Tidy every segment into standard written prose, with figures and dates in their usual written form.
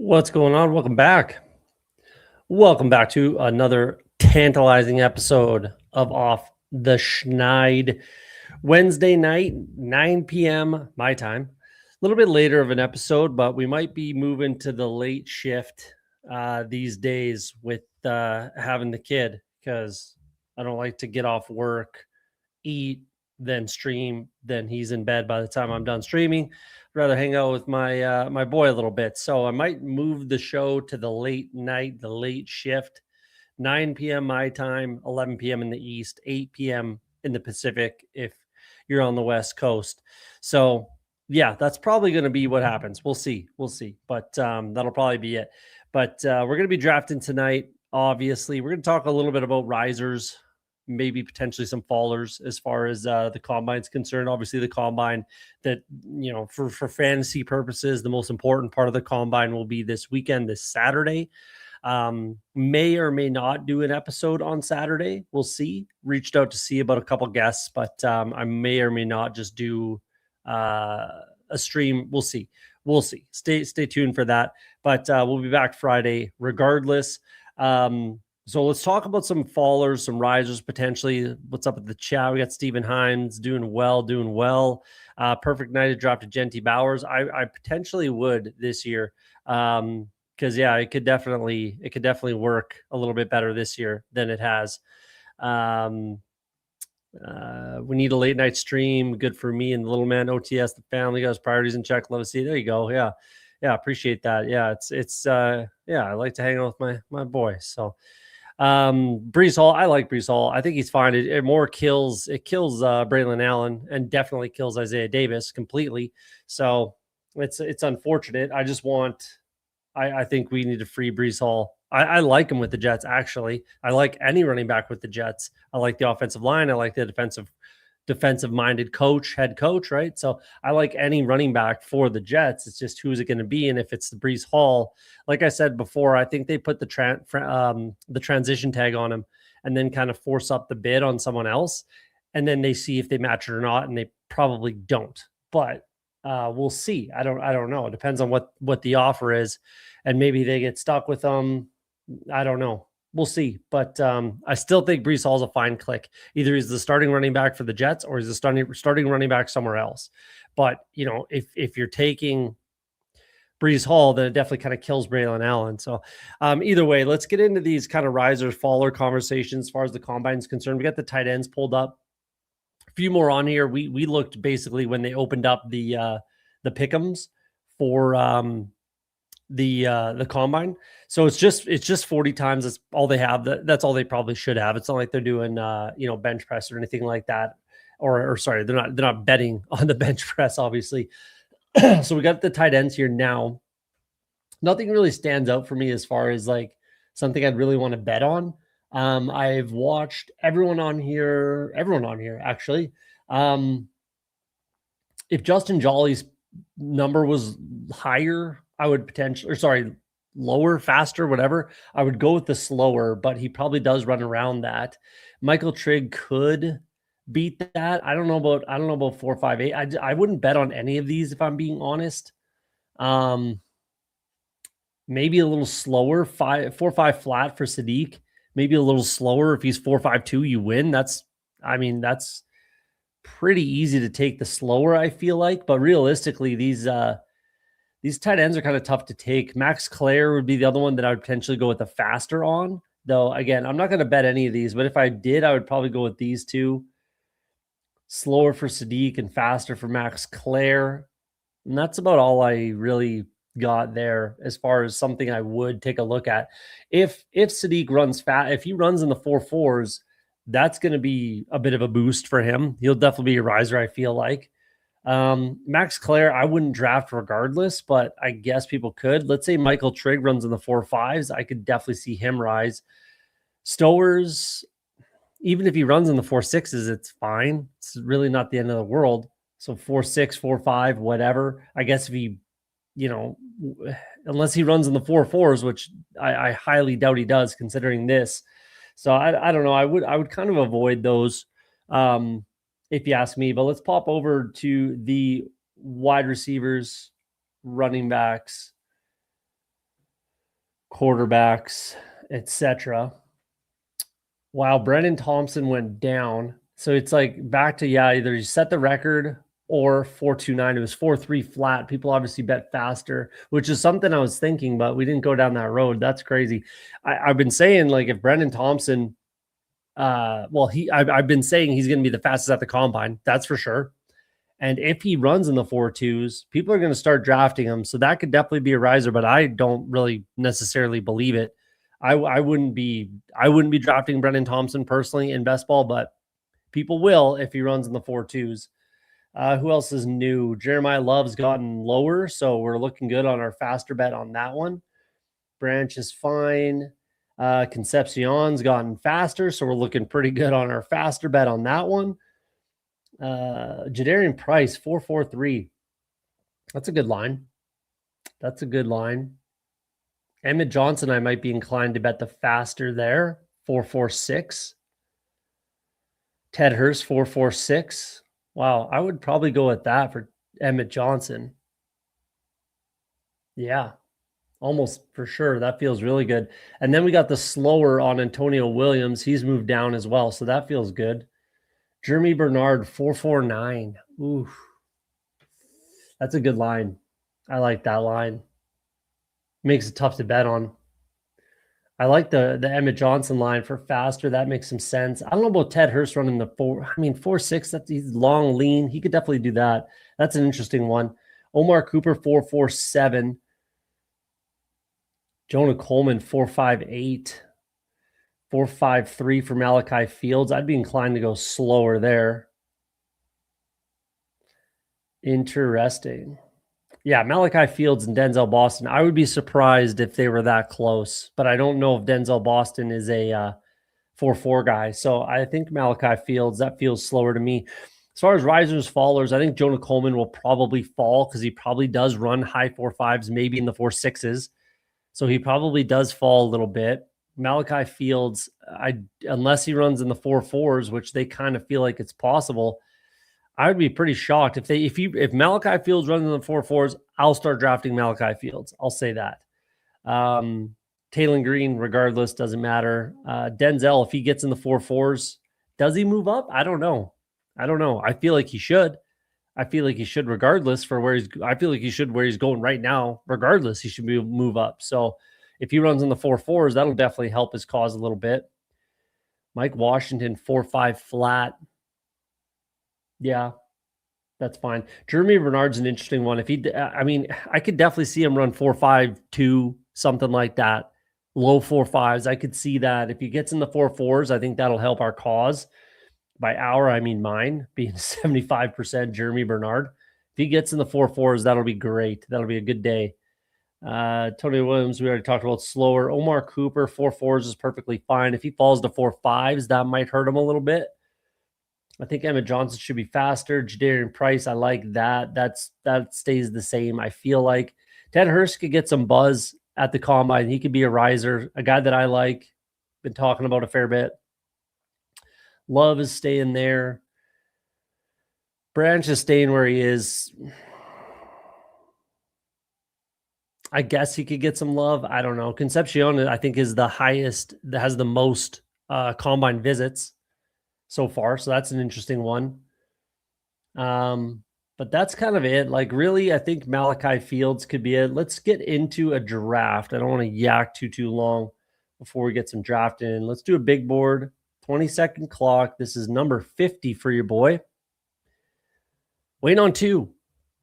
What's going on? Welcome back. Welcome back to another tantalizing episode of Off the Schneid. Wednesday night, 9 p.m. my time. A little bit later of an episode, but we might be moving to the late shift these days with having the kid because I don't like to get off work, eat, then stream, then he's in bed by the time I'm done streaming. I'd rather hang out with my boy a little bit. So I might move the show to the late night, the late shift, 9 p.m. my time, 11 p.m. in the East, 8 p.m. in the Pacific if you're on the West Coast. So yeah, that's probably going to be what happens. We'll see. But that'll probably be it. But we're going to be drafting tonight. Obviously, we're going to talk a little bit about risers, maybe potentially some fallers as far as the combine's concerned. Obviously, the combine that, for fantasy purposes, the most important part of the combine will be this weekend, this Saturday. May or may not do an episode on Saturday. We'll see. Reached out to see about a couple guests, but I may or may not just do a stream. We'll see. Stay tuned for that. But we'll be back Friday regardless. So let's talk about some fallers, some risers potentially. What's up with the chat? We got Stephen Hines doing well. Perfect night to drop to Genty Bowers. I potentially would this year. Because it could definitely work a little bit better this year than it has. We need a late night stream. Good for me and the little man OTS. The family got his priorities in check. Love to see it. There you go. Yeah, appreciate that. Yeah, I like to hang out with my boy. So Brees Hall, I like Brees Hall. I think he's fine. It kills Braylon Allen and definitely kills Isaiah Davis completely. So it's unfortunate. I think we need to free Brees Hall. I like him with the Jets, actually. I like any running back with the Jets. I like the offensive line. I like the defensive-minded head coach, right? So I like any running back for the Jets. It's just who's it going to be, and if it's the Brees Hall, like I said before, I think they put the transition tag on him and then kind of force up the bid on someone else, and then they see if they match it or not, and they probably don't. But we'll see. I don't know. It depends on what the offer is, and maybe they get stuck with them. I don't know. We'll see. But I still think Brees Hall's a fine click. Either he's the starting running back for the Jets or he's the starting running back somewhere else. But if you're taking Brees Hall, then it definitely kind of kills Braylon Allen. So either way, let's get into these kind of risers, faller conversations as far as the combine is concerned. We got the tight ends pulled up. A few more on here. We looked basically when they opened up the pick'ems for the combine. So it's just 40 times. That's all they have. That's all they probably should have. It's not like they're doing bench press or anything like that. Or sorry, they're not betting on the bench press, obviously. So we got the tight ends here now. Nothing really stands out for me as far as like something I'd really want to bet on. I've watched everyone on here actually. If Justin Jolly's number was higher, I would lower, faster, whatever. I would go with the slower, but he probably does run around that. Michael Trigg could beat that. I don't know about 4.58. I wouldn't bet on any of these if I'm being honest. Maybe a little slower, 4.5 flat for Sadiq. Maybe a little slower. If he's 4.52, you win. That's pretty easy to take the slower, I feel like. But realistically, these tight ends are kind of tough to take. Max Clare would be the other one that I would potentially go with the faster on. Though, again, I'm not going to bet any of these, but if I did, I would probably go with these two. Slower for Sadiq and faster for Max Clare. And that's about all I really got there as far as something I would take a look at. If Sadiq runs fast, if he runs in the 4.4s, that's going to be a bit of a boost for him. He'll definitely be a riser, I feel like. Max Clare, I wouldn't draft regardless, but I guess people could. Let's say Michael Trigg runs in the 4.5s. I could definitely see him rise. Stowers, even if he runs in the 4.6s, it's fine. It's really not the end of the world. So 4.6, 4.5, whatever. I guess if he, unless he runs in the 4.4s, which I highly doubt he does considering this. So I don't know. I would kind of avoid those if you ask me. But let's pop over to the wide receivers, running backs. quarterbacks, etc. Wow, Brennan Thompson went down. So it's like back to, either you set the record or 4.29. It was 4.3 flat. People obviously bet faster, which is something I was thinking, but we didn't go down that road. That's crazy. I've been saying, like, if Brennan Thompson, I've been saying he's going to be the fastest at the combine. That's for sure. And if he runs in the 4.2s, people are going to start drafting him. So that could definitely be a riser, but I don't really necessarily believe it. I wouldn't be drafting Brennan Thompson personally in best ball, but people will if he runs in the 4.2s. Who else is new? Jeremiah Love's gotten lower, so we're looking good on our faster bet on that one. Branch is fine. Concepcion's gotten faster, so we're looking pretty good on our faster bet on that one. Jadarian Price, 4.43. That's a good line. That's a good line. Emmett Johnson, I might be inclined to bet the faster there, 4.46. Ted Hurst, 4.46. Wow, I would probably go with that for Emmett Johnson. Yeah, almost for sure. That feels really good. And then we got the slower on Antonio Williams. He's moved down as well, so that feels good. Jeremy Bernard, 4.49. Ooh, that's a good line. I like that line. Makes it tough to bet on. I like the Emmett Johnson line for faster. That makes some sense. I don't know about Ted Hurst running the 4.6. That's he's long, lean. He could definitely do that. That's an interesting one. Omar Cooper, 4.47. Jonah Coleman, 4.58. 4.53 for Malachi Fields. I'd be inclined to go slower there. Interesting. Yeah, Malachi Fields and Denzel Boston. I would be surprised if they were that close, but I don't know if Denzel Boston is a 4.4 guy. So I think Malachi Fields, that feels slower to me. As far as risers, fallers, I think Jonah Coleman will probably fall because he probably does run high 4.5s, maybe in the 4.6s. So he probably does fall a little bit. Malachi Fields, unless he runs in the 4.4s, which they kind of feel like it's possible, I would be pretty shocked if Malachi Fields runs in the 4.4s. I'll start drafting Malachi Fields. I'll say that. Taylor Green, regardless, doesn't matter. Denzel, if he gets in the 4.4s, does he move up? I don't know. I feel like he should. Regardless for where he's. I feel like he should where he's going right now. Regardless, he should move up. So if he runs in the 4.4s, that'll definitely help his cause a little bit. Mike Washington, 4.5 flat. Yeah, that's fine. Jeremy Bernard's an interesting one. I could definitely see him run 4.52, something like that. Low 4.5s. I could see that. If he gets in the 4.4s, I think that'll help our cause. By our, I mean mine, being 75% Jeremy Bernard. If he gets in the 4.4s, that'll be great. That'll be a good day. Tony Williams, we already talked about slower. Omar Cooper, 4.4s is perfectly fine. If he falls to 4.5s, that might hurt him a little bit. I think Emmett Johnson should be faster. Jadarian Price, I like that. That stays the same. I feel like Ted Hurst could get some buzz at the combine. He could be a riser, a guy that I like. Been talking about a fair bit. Love is staying there. Branch is staying where he is. I guess he could get some love. I don't know. Concepcion, I think, is the highest, that has the most combine visits so far. So that's an interesting one. But that's kind of it. Like, really, I think Malachi Fields could be it. Let's get into a draft. I don't want to yak too long before we get some draft in. Let's do a big board. 20-second clock. This is number 50 for your boy. Waiting on 2.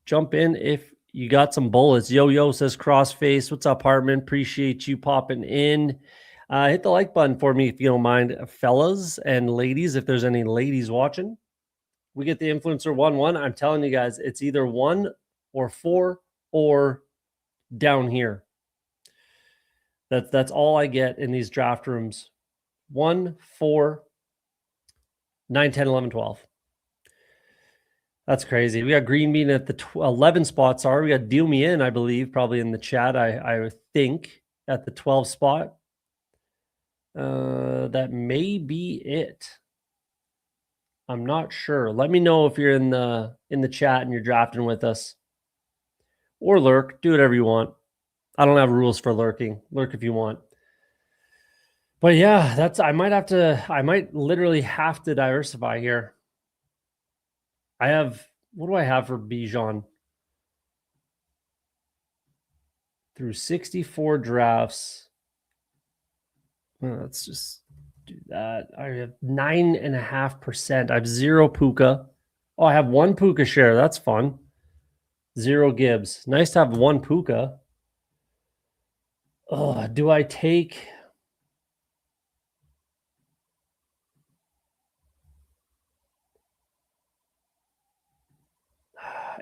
Jump in if you got some bullets. Yo says Crossface. What's up, Hartman? Appreciate you popping in. Hit the like button for me if you don't mind, fellas and ladies, if there's any ladies watching. We get the influencer 1-1. I'm telling you guys, it's either 1 or 4 or down here. That's all I get in these draft rooms. 1, 4, 9, 10, 11, 12. That's crazy. We got Green Bean at the 11 spot. Sorry, we got Deal Me In, I believe, probably in the chat. I think at the 12 spot. That may be it. I'm not sure. Let me know if you're in the chat and you're drafting with us, or lurk. Do whatever you want. I don't have rules for lurking. Lurk if you want. But yeah, I might literally have to diversify here. What do I have for Bijan? Through 64 drafts. Let's just do that. I have 9.5%. I have 0 Puka. Oh, I have 1 Puka share. That's fun. 0 Gibbs. Nice to have 1 Puka. Oh, do I take...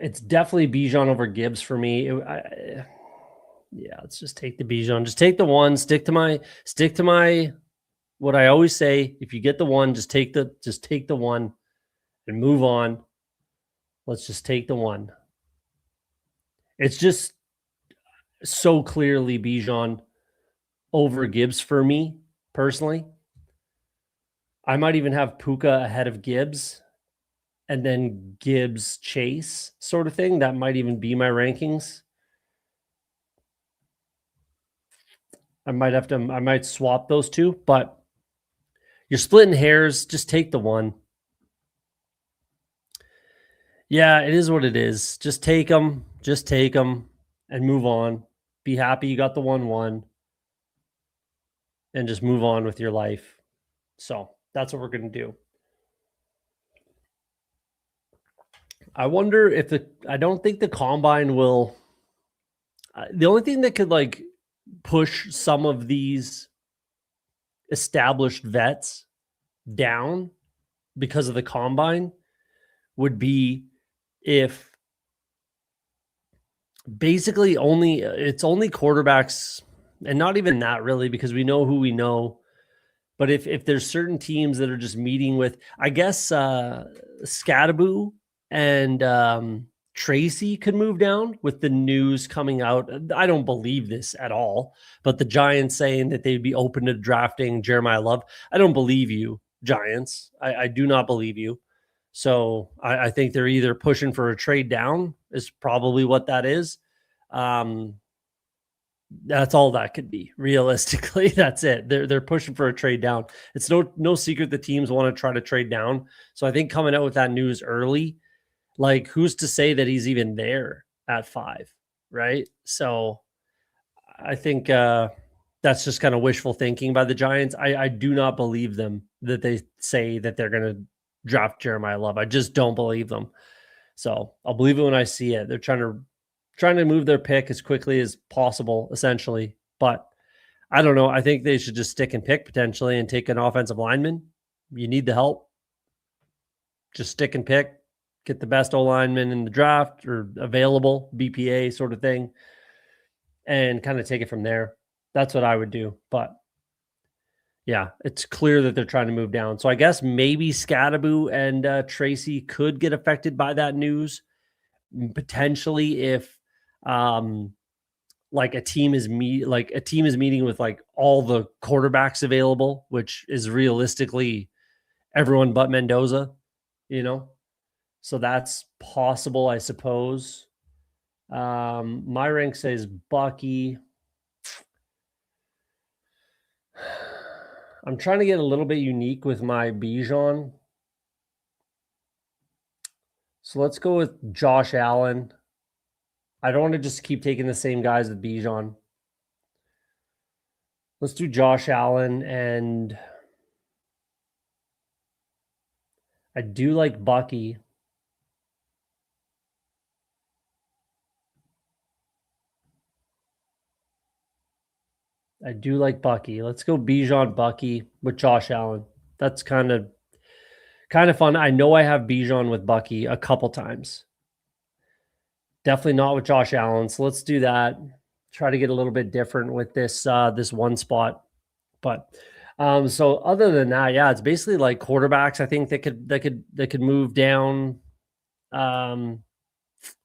It's definitely Bijan over Gibbs for me. Yeah, let's just take the Bijan. Just take the one. Stick to my what I always say. If you get the one, just take the one and move on. Let's just take the one. It's just so clearly Bijan over Gibbs for me personally. I might even have Puka ahead of Gibbs and then Gibbs Chase sort of thing. That might even be my rankings. I might swap those two, but you're splitting hairs. Just take the one. Yeah, it is what it is. Just take them. Just take them and move on. Be happy you got the 1-1 and just move on with your life. So that's what we're going to do. I wonder if I don't think the combine will. The only thing that could like push some of these established vets down because of the combine would be if basically it's only quarterbacks, and not even that really, because we know who we know. But if there's certain teams that are just meeting with, I guess Scadaboo and Tracy could move down with the news coming out. I don't believe this at all, but the Giants saying that they'd be open to drafting Jeremiah Love. I don't believe you, Giants. I do not believe you. So I think they're either pushing for a trade down is probably what that is. That's all that could be. Realistically, that's it. They're pushing for a trade down. It's no secret the teams want to try to trade down. So I think coming out with that news early, like who's to say that he's even there at 5, right? So I think that's just kind of wishful thinking by the Giants. I do not believe them that they say that they're going to draft Jeremiah Love. I just don't believe them. So I'll believe it when I see it. They're trying to move their pick as quickly as possible, essentially. But I don't know. I think they should just stick and pick potentially and take an offensive lineman. You need the help. Just stick and pick. Get the best O-lineman in the draft or available, BPA sort of thing, and kind of take it from there. That's what I would do. But yeah, it's clear that they're trying to move down. So I guess maybe Scadaboo and Tracy could get affected by that news. Potentially if like a team is meeting with like all the quarterbacks available, which is realistically everyone but Mendoza, so that's possible, I suppose. My rank says Bucky. I'm trying to get a little bit unique with my Bijan. So let's go with Josh Allen. I don't want to just keep taking the same guys with Bijan. Let's do Josh Allen, and I do like Bucky. Let's go Bijan Bucky with Josh Allen. That's kind of fun. I know I have Bijan with Bucky a couple times. Definitely not with Josh Allen. So let's do that. Try to get a little bit different with this one spot. But so other than that, yeah, it's basically like quarterbacks. I think that could move down. But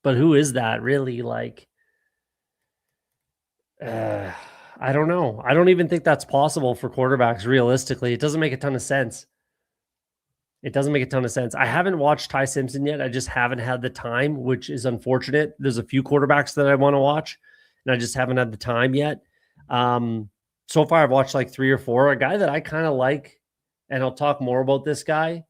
who is that really? Like, I don't know. I don't even think that's possible for quarterbacks. Realistically, it doesn't make a ton of sense. I haven't watched Ty Simpson yet. I just haven't had the time, which is unfortunate. There's a few quarterbacks that I want to watch, and I just haven't had the time yet. So far, I've watched like 3 or 4. A guy that I kind of like, and I'll talk more about this guy.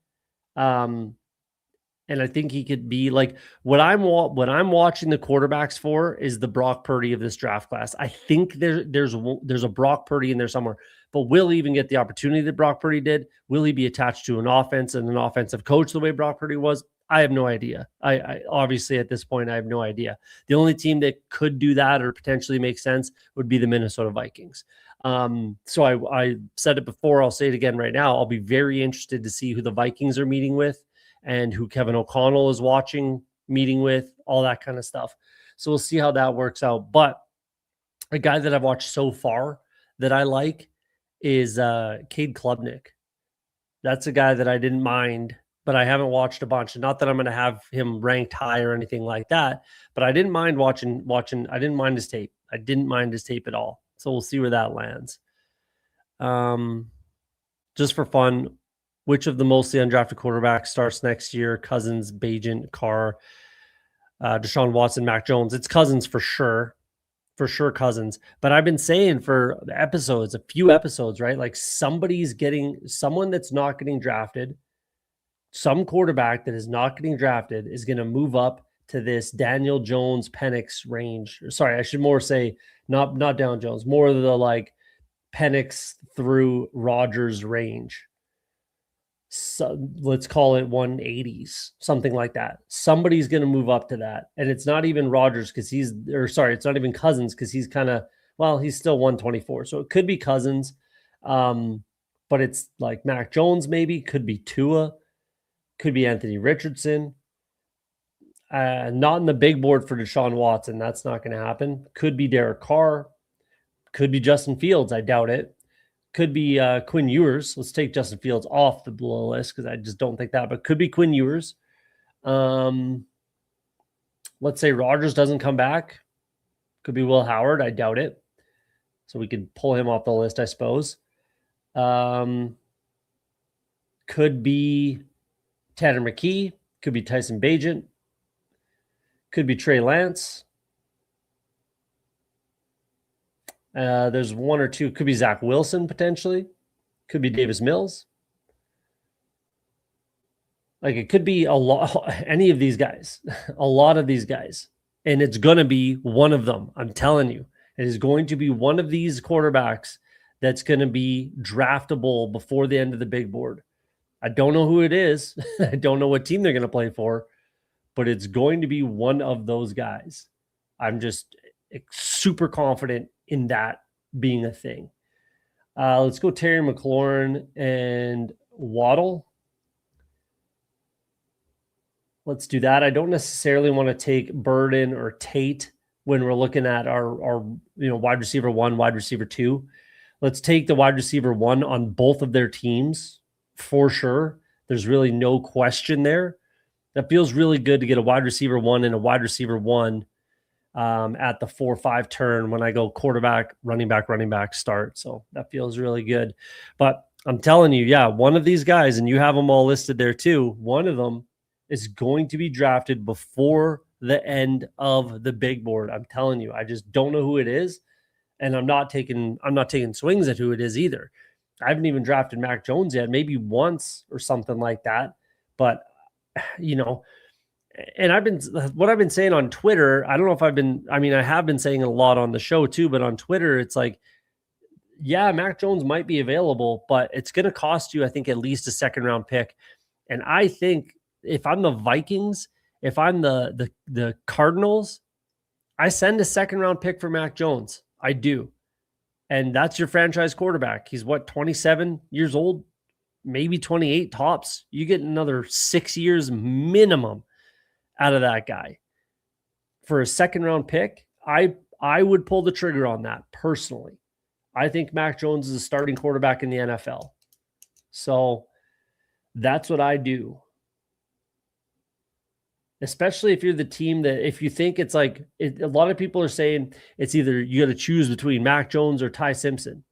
And I think he could be like what I'm watching the quarterbacks for is the Brock Purdy of this draft class. I think there's a Brock Purdy in there somewhere, but will he even get the opportunity that Brock Purdy did? Will he be attached to an offense and an offensive coach the way Brock Purdy was? I have no idea. I obviously at this point I have no idea. The only team that could do that or potentially make sense would be the Minnesota Vikings. So I said it before. I'll say it again right now. I'll be very interested to see who the Vikings are meeting with, and who Kevin O'Connell is meeting with, all that kind of stuff. So we'll see how that works out. But a guy that I've watched so far that I like is Cade Klubnik. That's a guy that I didn't mind, but I haven't watched a bunch. Not that I'm going to have him ranked high or anything like that, but I didn't mind watching. I didn't mind his tape. I didn't mind his tape at all. So we'll see where that lands. Just for fun, which of the mostly undrafted quarterbacks starts next year? Cousins, Bagent, Carr, Deshaun Watson, Mac Jones. It's Cousins for sure. For sure, Cousins. But I've been saying for a few episodes, right? Like someone that's not getting drafted, some quarterback that is not getting drafted is going to move up to this Daniel Jones, Penix range. Sorry, I should more say not Daniel Jones, more of the like Penix through Rodgers range. So let's call it 180s, something like that. Somebody's going to move up to that. And it's not even Rodgers it's not even Cousins because he's he's still 124. So it could be Cousins. But it's like Mac Jones, maybe, could be Tua, could be Anthony Richardson. Not in the big board for Deshaun Watson. That's not going to happen. Could be Derek Carr. Could be Justin Fields. I doubt it. Could be Quinn Ewers. Let's take Justin Fields off the below list because I just don't think that. But could be Quinn Ewers. Let's say Rodgers doesn't come back. Could be Will Howard. I doubt it. So we could pull him off the list, I suppose. Could be Tanner McKee. Could be Tyson Bagent. Could be Trey Lance. There's one or two. Could be Zach Wilson potentially. Could be Davis Mills. Like it could be any of these guys, a lot of these guys. And it's going to be one of them. I'm telling you, it is going to be one of these quarterbacks that's going to be draftable before the end of the big board. I don't know who it is. I don't know what team they're going to play for, but it's going to be one of those guys. I'm just super confident in that being a thing. Let's go Terry McLaurin and Waddle. Let's do that. I don't necessarily want to take Burden or Tate when we're looking at our wide receiver 1, wide receiver 2. Let's take the wide receiver 1 on both of their teams for sure. There's really no question there. That feels really good to get a wide receiver 1 and a wide receiver 1 at the 4-5 turn when I go quarterback, running back start. So that feels really good. But I'm telling you, one of these guys, and you have them all listed there too, one of them is going to be drafted before the end of the big board. I'm telling you, I just don't know who it is. And I'm not taking swings at who it is either. I haven't even drafted Mac Jones yet, maybe once or something like that. But, and I've been saying on Twitter, I don't know if I have been saying it a lot on the show too, but on Twitter, it's like, Mac Jones might be available, but it's going to cost you, I think, at least a second round pick. And I think if I'm the Vikings, if I'm the Cardinals, I send a second round pick for Mac Jones. I do. And that's your franchise quarterback. He's 27 years old, maybe 28 tops. You get another 6 years minimum out of that guy. For a second round pick, I would pull the trigger on that personally. I think Mac Jones is a starting quarterback in the NFL. So that's what I do. Especially if you're the team if you think it's like, a lot of people are saying it's either you got to choose between Mac Jones or Ty Simpson.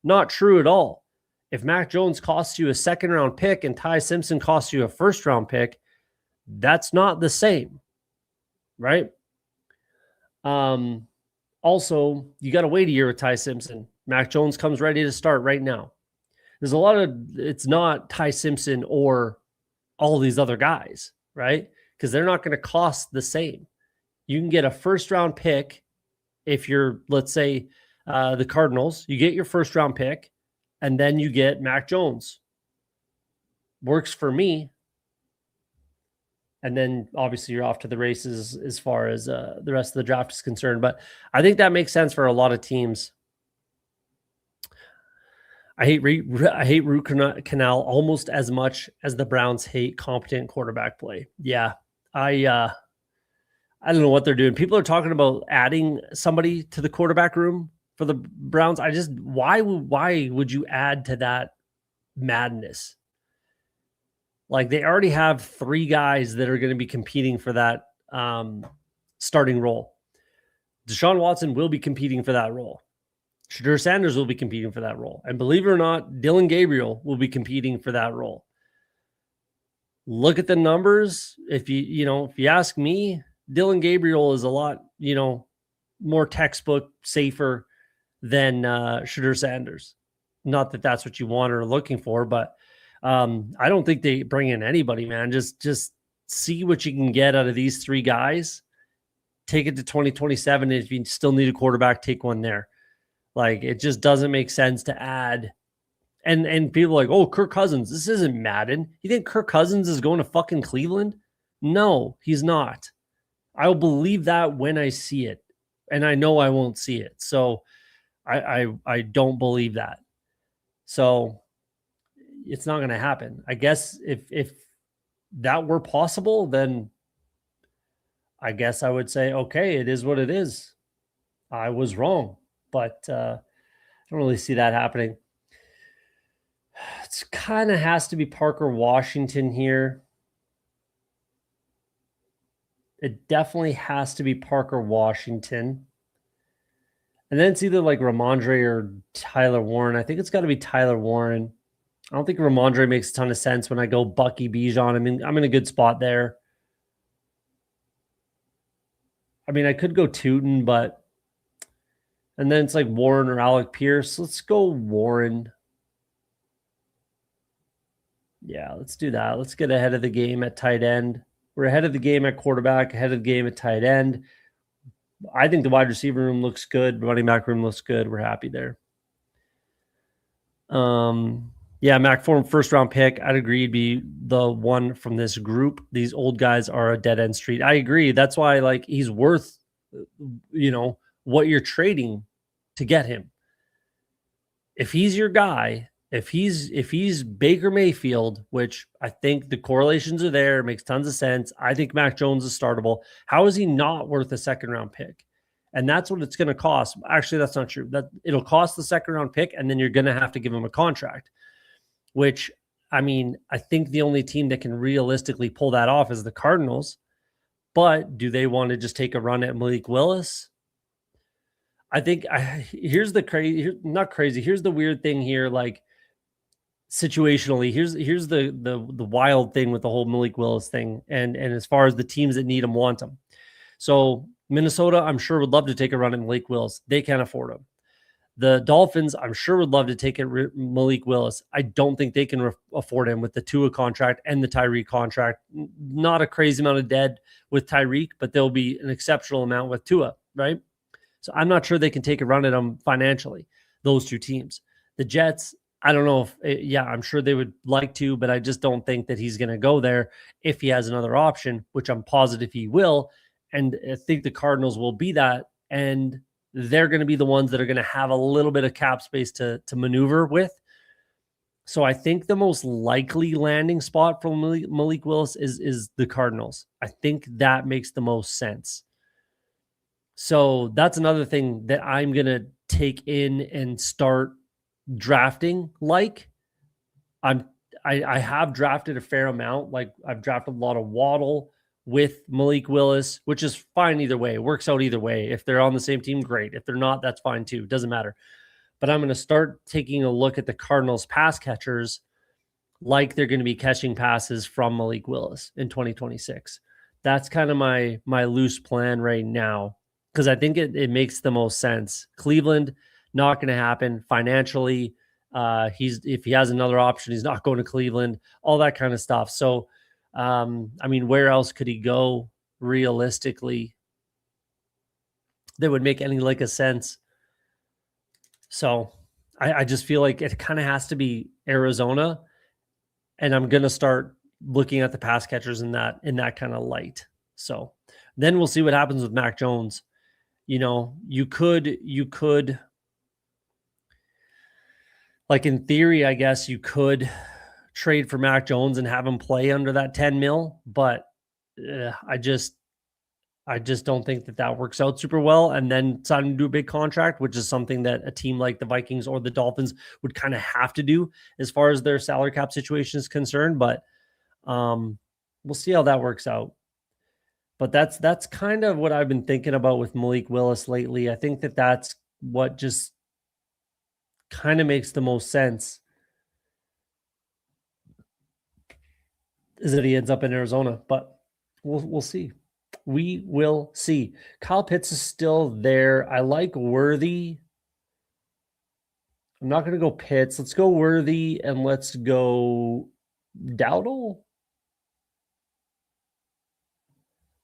Not true at all. If Mac Jones costs you a second round pick and Ty Simpson costs you a first round pick, that's not the same, right? Also, you got to wait a year with Ty Simpson. Mac Jones comes ready to start right now. There's a lot of, it's not Ty Simpson or all these other guys, right? Because they're not going to cost the same. You can get a first round pick if you're, let's say, the Cardinals. You get your first round pick, and then you get Mac Jones. Works for me. And then obviously you're off to the races as far as the rest of the draft is concerned. But I think that makes sense for a lot of teams. I hate root canal almost as much as the Browns hate competent quarterback play. Yeah, I don't know what they're doing. People are talking about adding somebody to the quarterback room for the Browns. Why would you add to that madness? Like, they already have 3 guys that are going to be competing for that starting role. Deshaun Watson will be competing for that role. Shedeur Sanders will be competing for that role. And believe it or not, Dillon Gabriel will be competing for that role. Look at the numbers. If you ask me, Dillon Gabriel is a lot, more textbook safer than Shedeur Sanders. Not that that's what you want or are looking for, but I don't think they bring in anybody, man. Just see what you can get out of these 3 guys. Take it to 2027. If you still need a quarterback, take one there. Like, it just doesn't make sense to add. And people are like, oh, Kirk Cousins. This isn't Madden. You think Kirk Cousins is going to fucking Cleveland? No, he's not. I will believe that when I see it. And I know I won't see it. So I don't believe that. So it's not going to happen. I guess if that were possible, then I guess I would say, okay, it is what it is. I was wrong, but I don't really see that happening. It kind of has to be Parker Washington here. It definitely has to be Parker Washington. And then it's either like Ramondre or Tyler Warren. I think it's got to be Tyler Warren. I don't think Ramondre makes a ton of sense when I go Bucky Bijan. I mean, I'm in a good spot there. I mean, I could go Tootin, but... And then it's like Warren or Alec Pierce. Let's go Warren. Yeah, let's do that. Let's get ahead of the game at tight end. We're ahead of the game at quarterback, ahead of the game at tight end. I think the wide receiver room looks good. Running back room looks good. We're happy there. Yeah, Mac Form first round pick. I'd agree he'd be the one from this group. These old guys are a dead end street. I agree. That's why, like, he's worth, what you're trading to get him. If he's your guy, if he's Baker Mayfield, which I think the correlations are there, makes tons of sense. I think Mac Jones is startable. How is he not worth a second round pick? And that's what it's going to cost. Actually, that's not true. That it'll cost the second round pick, and then you're going to have to give him a contract, which, I mean, I think the only team that can realistically pull that off is the Cardinals. But do they want to just take a run at Malik Willis? I think here's the crazy, not crazy. Here's the weird thing here. Like, situationally, here's the wild thing with the whole Malik Willis thing. And as far as the teams that need him, want him. So Minnesota, I'm sure, would love to take a run at Malik Willis. They can't afford him. The Dolphins, I'm sure, would love to take Malik Willis. I don't think they can afford him with the Tua contract and the Tyreek contract. Not a crazy amount of dead with Tyreek, but there'll be an exceptional amount with Tua, right? So I'm not sure they can take a run at him financially, those 2 teams. The Jets, I don't know if, I'm sure they would like to, but I just don't think that he's going to go there if he has another option, which I'm positive he will. And I think the Cardinals will be that. And they're going to be the ones that are going to have a little bit of cap space to maneuver with. So I think the most likely landing spot for Malik Willis is the Cardinals. I think that makes the most sense. So that's another thing that I'm going to take in and start drafting. Like, I have drafted a fair amount. Like, I've drafted a lot of Waddle with Malik Willis, which is fine either way. It works out either way. If they're on the same team, great. If they're not, that's fine too. It doesn't matter. But I'm going to start taking a look at the Cardinals pass catchers like they're going to be catching passes from Malik Willis in 2026. That's kind of my loose plan right now. because I think it makes the most sense. Cleveland, not going to happen financially. If he has another option, he's not going to Cleveland, all that kind of stuff. So, I mean, where else could he go realistically that would make any like a sense? So I just feel like it kind of has to be Arizona, and I'm going to start looking at the pass catchers in that kind of light. So then we'll see what happens with Mac Jones. You could like in theory, I guess you could trade for Mac Jones and have him play under that 10 mil, but I just don't think that works out super well. And then sign him to do a big contract, which is something that a team like the Vikings or the Dolphins would kind of have to do as far as their salary cap situation is concerned. But we'll see how that works out. But that's kind of what I've been thinking about with Malik Willis lately. I think that's what just kind of makes the most sense, is that he ends up in Arizona. But we'll see. We will see. Kyle Pitts is still there. I like Worthy. I'm not going to go Pitts. Let's go Worthy and let's go Dowdle.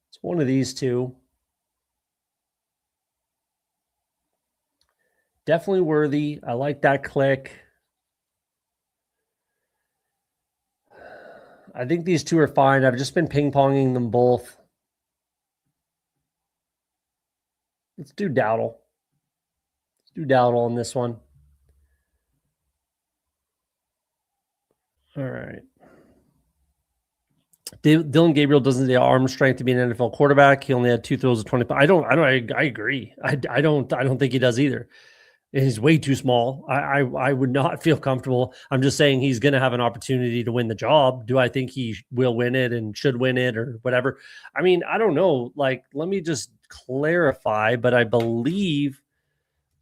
It's one of these two. Definitely Worthy. I like that click. I think these two are fine. I've just been ping-ponging them both. Let's do Dowdle. Let's do Dowdle on this one. All right. Dylan Gabriel doesn't have the arm strength to be an NFL quarterback. He only had 2 throws of 25. I agree. I don't think he does either. He's way too small. I would not feel comfortable. I'm just saying he's going to have an opportunity to win the job. Do I think he will win it and should win it or whatever? I mean, I don't know. Like, let me just clarify, but I believe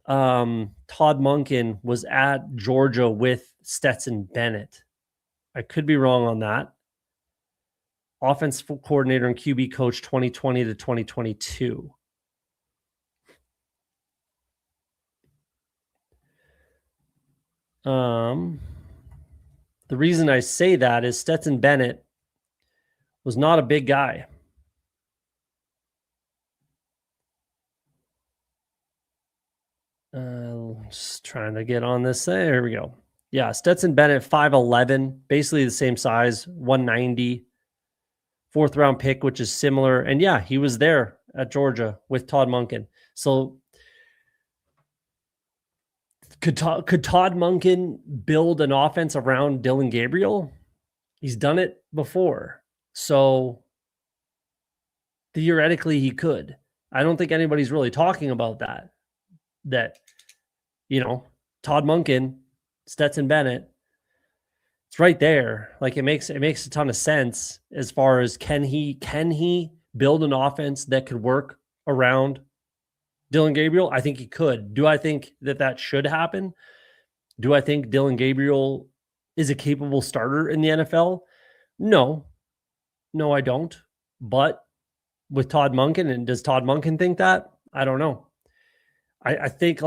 Todd Monken was at Georgia with Stetson Bennett. I could be wrong on that. Offensive coordinator and QB coach 2020 to 2022. The reason I say that is Stetson Bennett was not a big guy. Just trying to get on this. There we go. Yeah, Stetson Bennett, 5'11", basically the same size, 190. 4th round pick, which is similar. And yeah, he was there at Georgia with Todd Monken. So could Todd Monken build an offense around Dylan Gabriel? He's done it before. So theoretically he could. I don't think anybody's really talking about that. Todd Monken, Stetson Bennett, it's right there. Like it makes a ton of sense as far as can he build an offense that could work around Dylan Gabriel? I think he could. Do I think that should happen? Do I think Dylan Gabriel is a capable starter in the NFL? No, I don't. But with Todd Monken, and does Todd Monken think that? I don't know. I think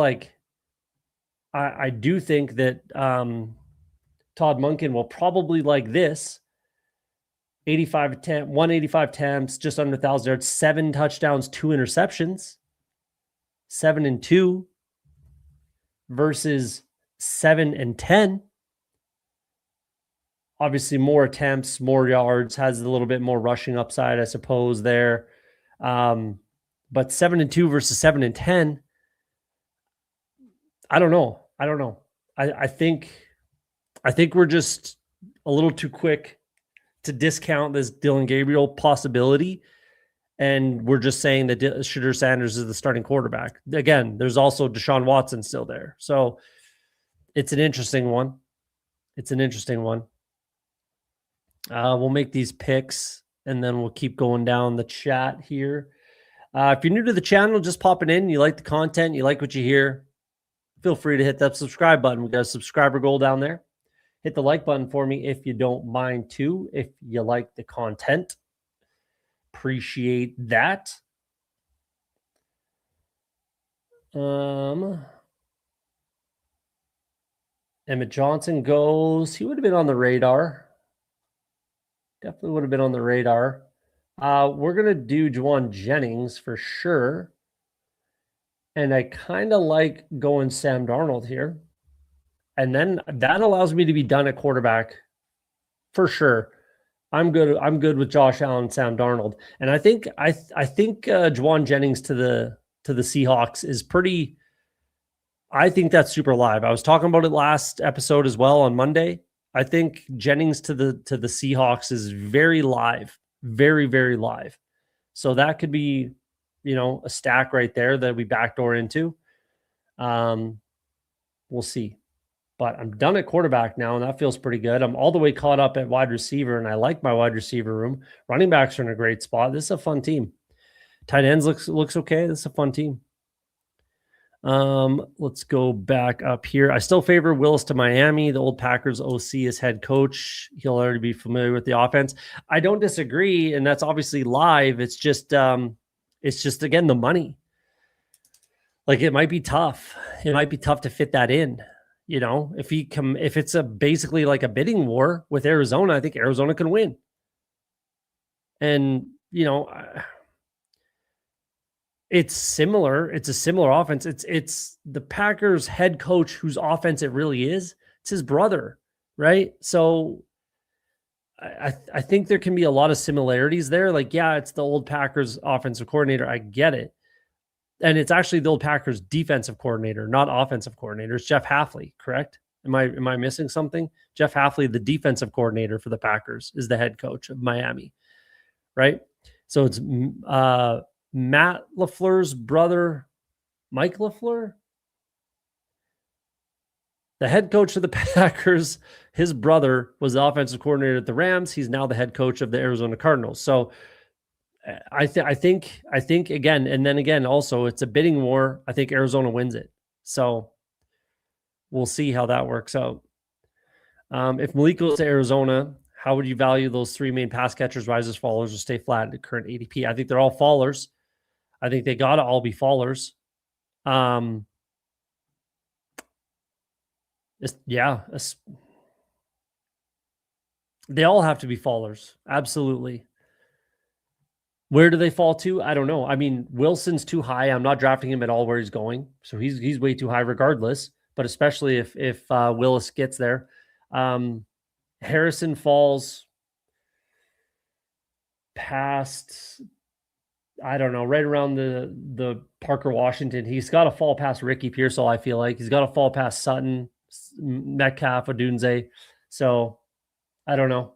I do think that Todd Monken will probably like this. 185 attempts, just under 1,000 yards, 7 touchdowns, 2 interceptions, 7-2 versus 7-10. Obviously, more attempts, more yards, has a little bit more rushing upside, I suppose, there. But 7-2 versus 7-10, I don't know. I think we're just a little too quick to discount this Dylan Gabriel possibility. And we're just saying that Shedeur Sanders is the starting quarterback. Again, there's also Deshaun Watson still there. So it's an interesting one. We'll make these picks and then we'll keep going down the chat here. If you're new to the channel, just popping in, you like the content, you like what you hear, feel free to hit that subscribe button. We got a subscriber goal down there. Hit the like button for me if you don't mind too, if you like the content. Appreciate that. Emmett Johnson goes. He would have been on the radar. Definitely would have been on the radar. We're going to do Juwan Jennings for sure. And I kind of like going Sam Darnold here. And then that allows me to be done at quarterback for sure. I'm good with Josh Allen and Sam Darnold. And I think Juwan Jennings to the Seahawks is pretty. I think that's super live. I was talking about it last episode as well on Monday. I think Jennings to the Seahawks is very live, very, very live. So that could be, a stack right there that we backdoor into. We'll see. But I'm done at quarterback now, and that feels pretty good. I'm all the way caught up at wide receiver, and I like my wide receiver room. Running backs are in a great spot. This is a fun team. Tight ends looks okay. This is a fun team. Let's go back up here. I still favor Willis to Miami. The old Packers OC is head coach. He'll already be familiar with the offense. I don't disagree, and that's obviously live. It's just again the money. Like it might be tough. It might be tough to fit that in. If it's basically like a bidding war with Arizona, I think Arizona can win. And it's similar. It's a similar offense. It's the Packers head coach whose offense it really is. It's his brother, right? So I think there can be a lot of similarities there. Like, yeah, it's the old Packers offensive coordinator. I get it. And it's actually the old Packers defensive coordinator, not offensive coordinator. It's Jeff Hafley, correct? Am I missing something? Jeff Hafley, the defensive coordinator for the Packers, is the head coach of Miami, right? So it's Matt LaFleur's brother, Mike LaFleur, the head coach of the Packers. His brother was the offensive coordinator at the Rams. He's now the head coach of the Arizona Cardinals. So I think again, and then again, also it's a bidding war. I think Arizona wins it. So we'll see how that works out. If Malik goes to Arizona, how would you value those three main pass catchers, risers, fallers, or stay flat at the current ADP? I think they're all fallers. I think they got to all be fallers. They all have to be fallers. Absolutely. Where do they fall to? I don't know. I mean, Wilson's too high. I'm not drafting him at all where he's going. So he's way too high regardless, but especially if Willis gets there. Harrison falls past, I don't know, right around the Parker Washington. He's got to fall past Ricky Pearsall, I feel like. He's got to fall past Sutton, Metcalf, Odunze. So I don't know.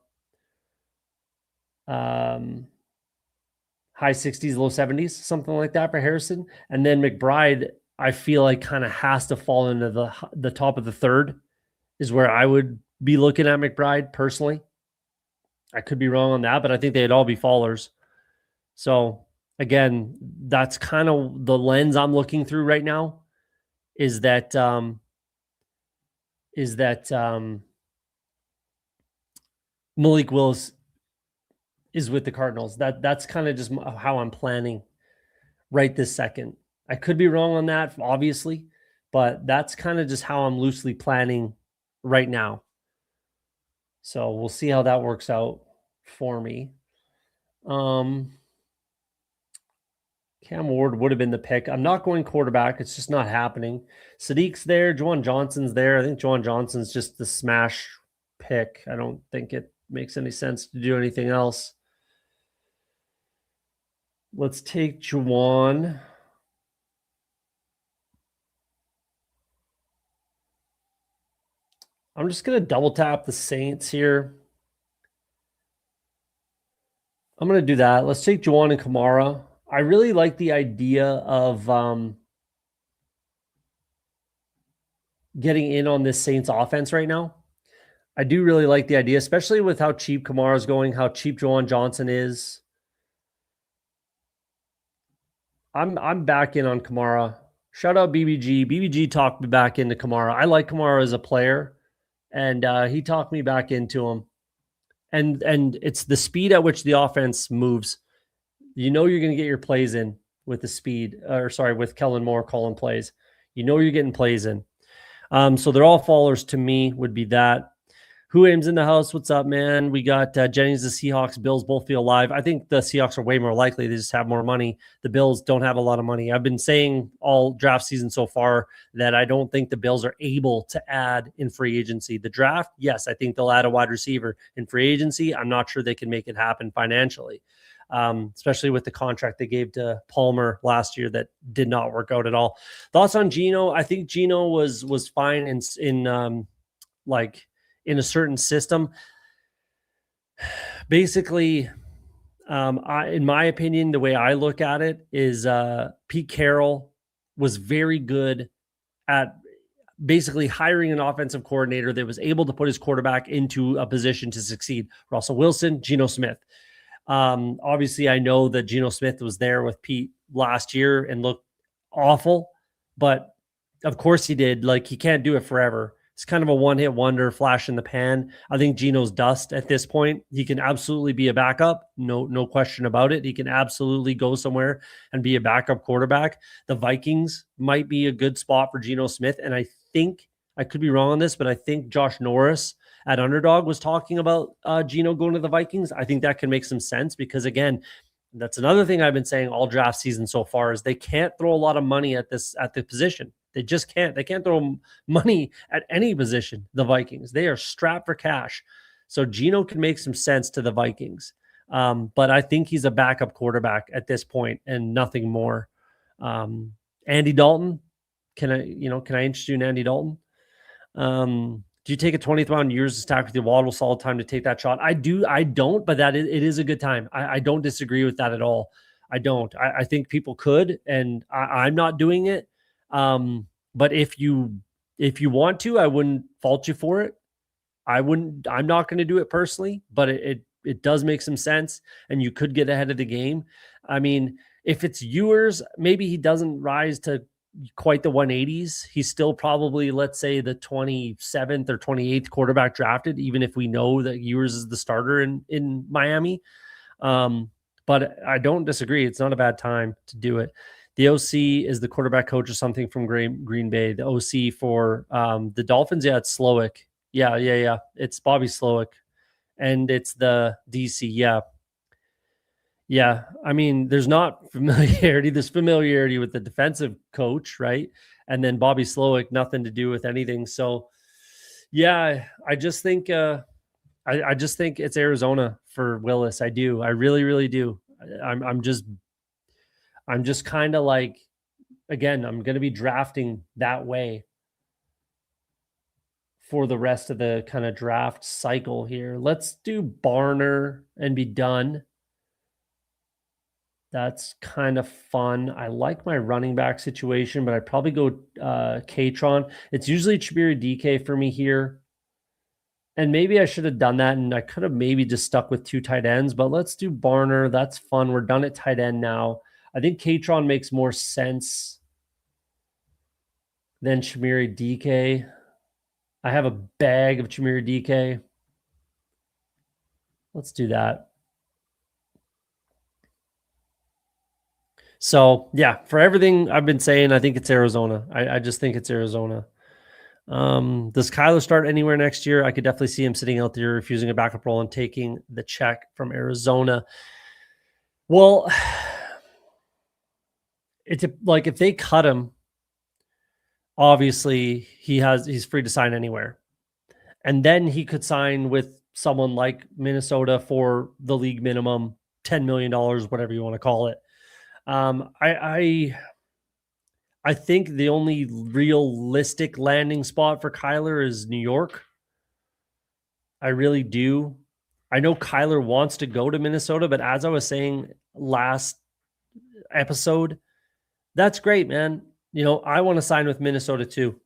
High 60s, low 70s, something like that for Harrison. And then McBride, I feel like kind of has to fall into the top of the third is where I would be looking at McBride personally. I could be wrong on that, but I think they'd all be fallers. So again, that's kind of the lens I'm looking through right now is that Malik Willis is with the Cardinals. That's kind of just how I'm planning right this second. I could be wrong on that, obviously, but that's kind of just how I'm loosely planning right now. So we'll see how that works out for me. Cam Ward would have been the pick. I'm not going quarterback. It's just not happening. Sadiq's there. Juwan Johnson's there. I think Juwan Johnson's just the smash pick. I don't think it makes any sense to do anything else. Let's take Juwan. I'm just going to double tap the Saints here. I'm going to do that. Let's take Juwan and Kamara. I really like the idea of getting in on this Saints offense right now. I do really like the idea, especially with how cheap Kamara is going, how cheap Juwan Johnson is. I'm back in on Kamara. Shout out BBG. BBG talked me back into Kamara. I like Kamara as a player, and he talked me back into him. And it's the speed at which the offense moves. You know you're going to get your plays in. with the speed, with Kellen Moore calling plays. You know you're getting plays in. So they're all fallers to me, would be that. Who aims in the house? What's up, man? We got Jennings, the Seahawks, Bills both feel live. I think the Seahawks are way more likely. They just have more money. The Bills don't have a lot of money. I've been saying all draft season so far that I don't think the Bills are able to add in free agency. The draft, yes, I think they'll add a wide receiver. In free agency, I'm not sure they can make it happen financially, especially with the contract they gave to Palmer last year that did not work out at all. Thoughts on Geno? I think Geno was fine in a certain system. Basically, in my opinion, the way I look at it is Pete Carroll was very good at basically hiring an offensive coordinator that was able to put his quarterback into a position to succeed. Russell Wilson, Geno Smith. Obviously, I know that Geno Smith was there with Pete last year and looked awful, but of course he did. Like, he can't do it forever. It's kind of a one-hit wonder, flash in the pan. I think Geno's dust at this point. He can absolutely be a backup. No question about it. He can absolutely go somewhere and be a backup quarterback. The Vikings might be a good spot for Geno Smith. And I think, I could be wrong on this, but I think Josh Norris at Underdog was talking about Geno going to the Vikings. I think that can make some sense because, again, that's another thing I've been saying all draft season so far is they can't throw a lot of money at the position. They just can't. They can't throw money at any position, the Vikings. They are strapped for cash. So Geno can make some sense to the Vikings. But I think he's a backup quarterback at this point and nothing more. Andy Dalton, can I interest you in Andy Dalton? Do you take a 20th round years to stack with your Waddle? Solid time to take that shot. I do. I don't, but it is a good time. I don't disagree with that at all. I don't. I think people could, and I'm not doing it. But if you want to, I wouldn't fault you for it. I'm not going to do it personally, but it does make some sense and you could get ahead of the game. I mean, if it's Ewers, maybe he doesn't rise to quite the 180s. He's still probably, let's say, the 27th or 28th quarterback drafted, even if we know that Ewers is the starter in Miami. But I don't disagree. It's not a bad time to do it. The OC is the quarterback coach or something from Green Bay. The OC for the Dolphins, yeah, it's Slowick. Yeah. It's Bobby Slowick. And it's the DC, yeah. Yeah, I mean, there's not familiarity. There's familiarity with the defensive coach, right? And then Bobby Slowick, nothing to do with anything. So, yeah, I just think I just think it's Arizona for Willis. I do. I really, really do. I'm just kind of like, again, I'm going to be drafting that way for the rest of the kind of draft cycle here. Let's do Barner and be done. That's kind of fun. I like my running back situation, but I'd probably go Katron. It's usually Chibiri DK for me here. And maybe I should have done that, and I could have maybe just stuck with 2 tight ends, but let's do Barner. That's fun. We're done at tight end now. I think Katron makes more sense than Chimiri DK. I have a bag of Chimiri DK. Let's do that. So, yeah, for everything I've been saying, I think it's Arizona. I just think it's Arizona. Does Kyler start anywhere next year? I could definitely see him sitting out there, refusing a backup role and taking the check from Arizona. Well, it's like if they cut him, obviously he's free to sign anywhere. And then he could sign with someone like Minnesota for the league minimum, $10 million, whatever you want to call it. I think the only realistic landing spot for Kyler is New York. I really do. I know Kyler wants to go to Minnesota, but as I was saying last episode, that's great, man. I want to sign with Minnesota too.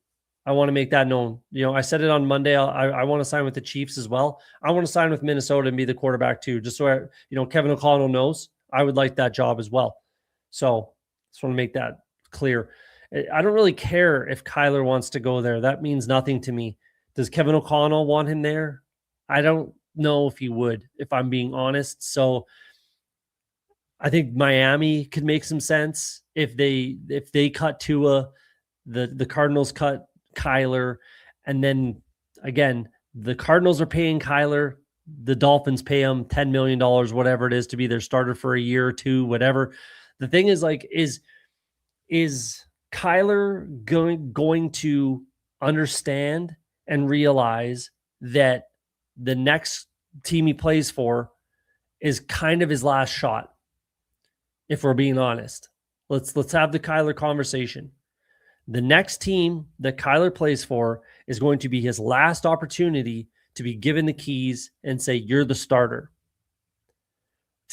I want to make that known. I said it on Monday. I want to sign with the Chiefs as well. I want to sign with Minnesota and be the quarterback too, just so Kevin O'Connell knows I would like that job as well. So just want to make that clear. I don't really care if Kyler wants to go there. That means nothing to me. Does Kevin O'Connell want him there? I don't know if he would, if I'm being honest. So I think Miami could make some sense if they cut Tua, the Cardinals cut Kyler, and then again the Cardinals are paying Kyler, the Dolphins pay him $10 million, whatever it is, to be their starter for a year or two, whatever. The thing is, like, is Kyler going to understand and realize that the next team he plays for is kind of his last shot? If we're being honest, let's have the Kyler conversation. The next team that Kyler plays for is going to be his last opportunity to be given the keys and say, you're the starter.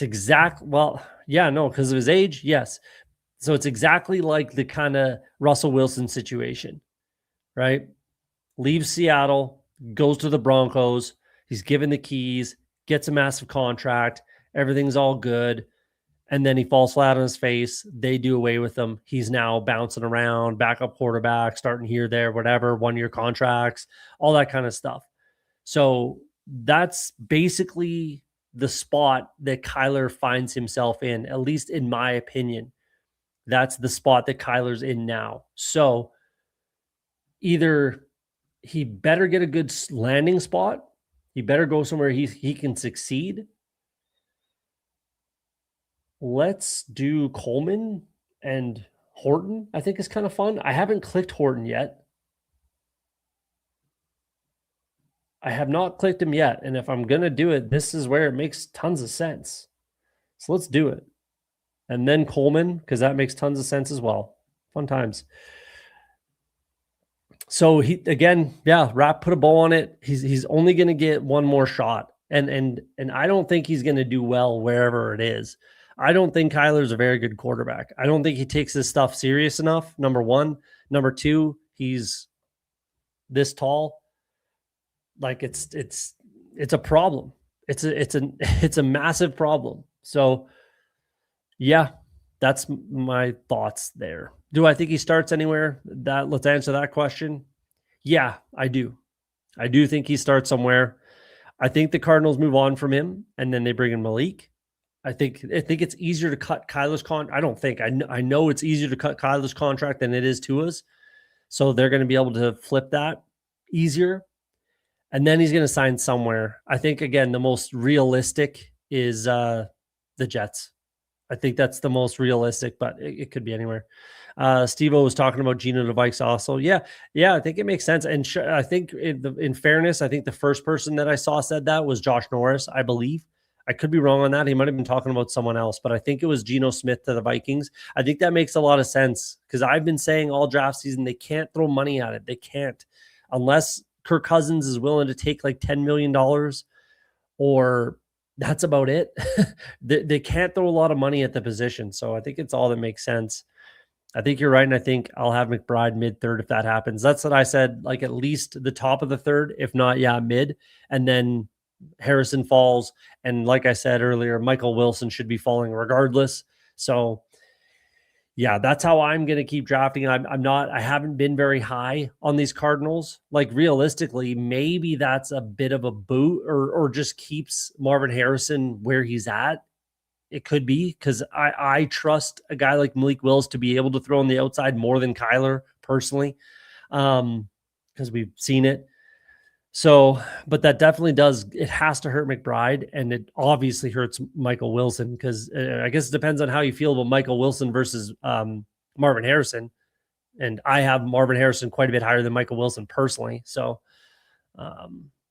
It's because of his age, yes. So it's exactly like the kind of Russell Wilson situation, right? Leaves Seattle, goes to the Broncos. He's given the keys, gets a massive contract. Everything's all good. And then he falls flat on his face. They do away with him. He's now bouncing around, backup quarterback, starting here, there, whatever, 1-year contracts, all that kind of stuff. So that's basically the spot that Kyler finds himself in, at least in my opinion. That's the spot that Kyler's in now. So either he better get a good landing spot. He better go somewhere he can succeed. Let's do Coleman and Horton, I think is kind of fun. I haven't clicked Horton yet. I have not clicked him yet. And if I'm going to do it, this is where it makes tons of sense. So let's do it. And then Coleman, because that makes tons of sense as well. Fun times. So Rapp put a bow on it. He's only going to get one more shot. And I don't think he's going to do well wherever it is. I don't think Kyler's a very good quarterback. I don't think he takes this stuff serious enough. Number one. Number two, he's this tall. Like it's a problem. It's a massive problem. So yeah, that's my thoughts there. Do I think he starts anywhere? Let's answer that question. Yeah, I do. I do think he starts somewhere. I think the Cardinals move on from him and then they bring in Malik. I think it's easier to cut Kyler's contract. I don't think. I know it's easier to cut Kyler's contract than it is Tua's. So they're going to be able to flip that easier. And then he's going to sign somewhere. I think, again, the most realistic is the Jets. I think that's the most realistic, but it could be anywhere. Steve-O was talking about Geno to Vikes also. Yeah, I think it makes sense. And I think in fairness, I think the first person that I saw said that was Josh Norris, I believe. I could be wrong on that. He might have been talking about someone else, but I think it was Geno Smith to the Vikings. I think that makes a lot of sense because I've been saying all draft season, they can't throw money at it. They can't. Unless Kirk Cousins is willing to take like $10 million or that's about it. They can't throw a lot of money at the position. So I think it's all that makes sense. I think you're right. And I think I'll have McBride mid-third if that happens. That's what I said, like at least the top of the third, if not, mid. And then Harrison falls. And like I said earlier, Michael Wilson should be falling regardless. So yeah, that's how I'm going to keep drafting. I haven't been very high on these Cardinals. Like realistically, maybe that's a bit of a boot or just keeps Marvin Harrison where he's at. It could be because I trust a guy like Malik Willis to be able to throw on the outside more than Kyler personally, because we've seen it. So, but that definitely it has to hurt McBride, and it obviously hurts Michael Wilson because I guess it depends on how you feel about Michael Wilson versus Marvin Harrison. And I have Marvin Harrison quite a bit higher than Michael Wilson personally. So,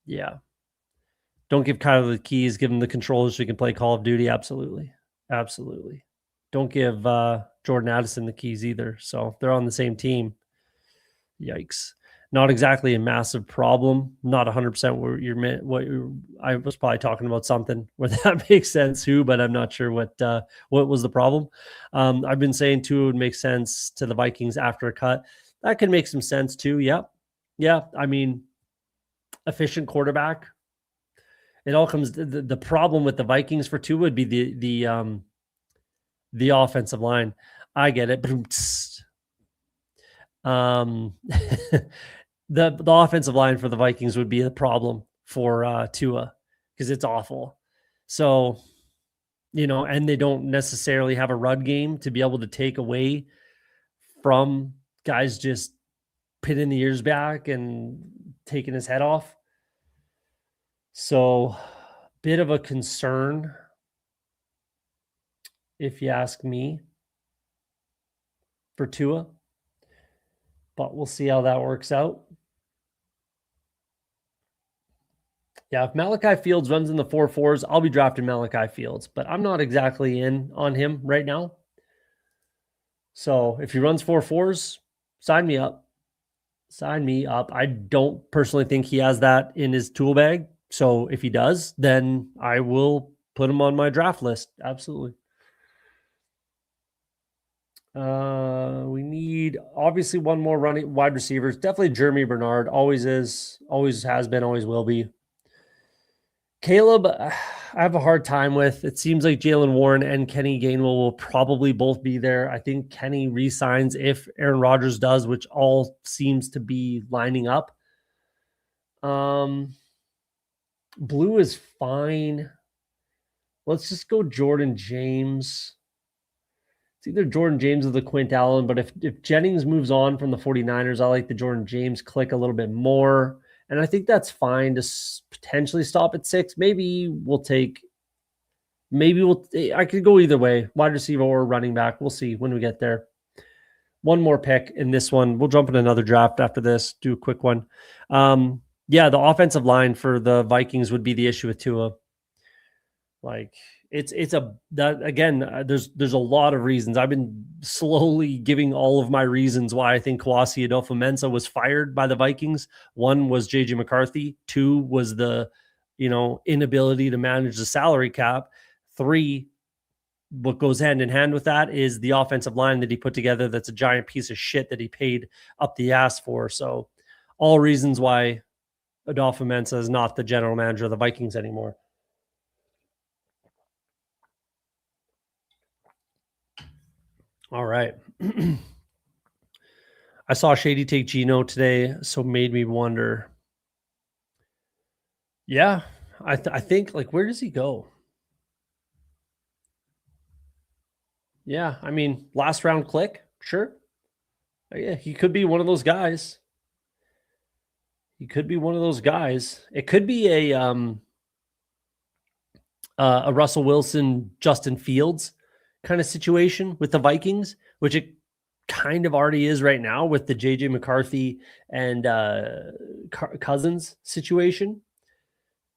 yeah. Don't give Kyler the keys, give him the controllers so he can play Call of Duty. Absolutely. Absolutely. Don't give Jordan Addison the keys either. So they're on the same team. Yikes. Not exactly a massive problem. Not 100% I was probably talking about something where that makes sense but I'm not sure what was the problem. I've been saying too, it would make sense to the Vikings after a cut. That could make some sense too. Yep. Yeah. I mean, efficient quarterback. It all comes. The problem with the Vikings for two would be the offensive line. I get it. The offensive line for the Vikings would be a problem for Tua because it's awful. So and they don't necessarily have a run game to be able to take away from guys just pinning the ears back and taking his head off. So, bit of a concern, if you ask me, for Tua. But we'll see how that works out. Yeah, if Malachi Fields runs in the 4.4s, I'll be drafting Malachi Fields, but I'm not exactly in on him right now. So if he runs 4.4s, sign me up. Sign me up. I don't personally think he has that in his tool bag. So if he does, then I will put him on my draft list. Absolutely. We need obviously one more running wide receivers. Definitely Jeremy Bernard. Always is, always has been, always will be. Caleb, I have a hard time with. It seems like Jalen Warren and Kenny Gainwell will probably both be there. I think Kenny re-signs if Aaron Rodgers does, which all seems to be lining up. Blue is fine. Let's just go Jordan James. It's either Jordan James or the Quint Allen, but if Jennings moves on from the 49ers, I like the Jordan James click a little bit more. And I think that's fine to potentially stop at 6. I could go either way, wide receiver or running back. We'll see when we get there. One more pick in this one. We'll jump in another draft after this, do a quick one. The offensive line for the Vikings would be the issue with Tua. There's a lot of reasons. I've been slowly giving all of my reasons why I think Kwasi Adolfo-Mensah was fired by the Vikings. 1 was JJ McCarthy. 2 was the, inability to manage the salary cap. 3, what goes hand in hand with that is the offensive line that he put together. That's a giant piece of shit that he paid up the ass for. So all reasons why Adolfo-Mensah is not the general manager of the Vikings anymore. All right. I saw Shady take Geno today, so made me wonder. Yeah, I think, where does he go? Yeah, I mean, last round click, sure. Yeah, he could be one of those guys. It could be a Russell Wilson, Justin Fields kind of situation with the Vikings, which it kind of already is right now with the JJ McCarthy and Cousins situation.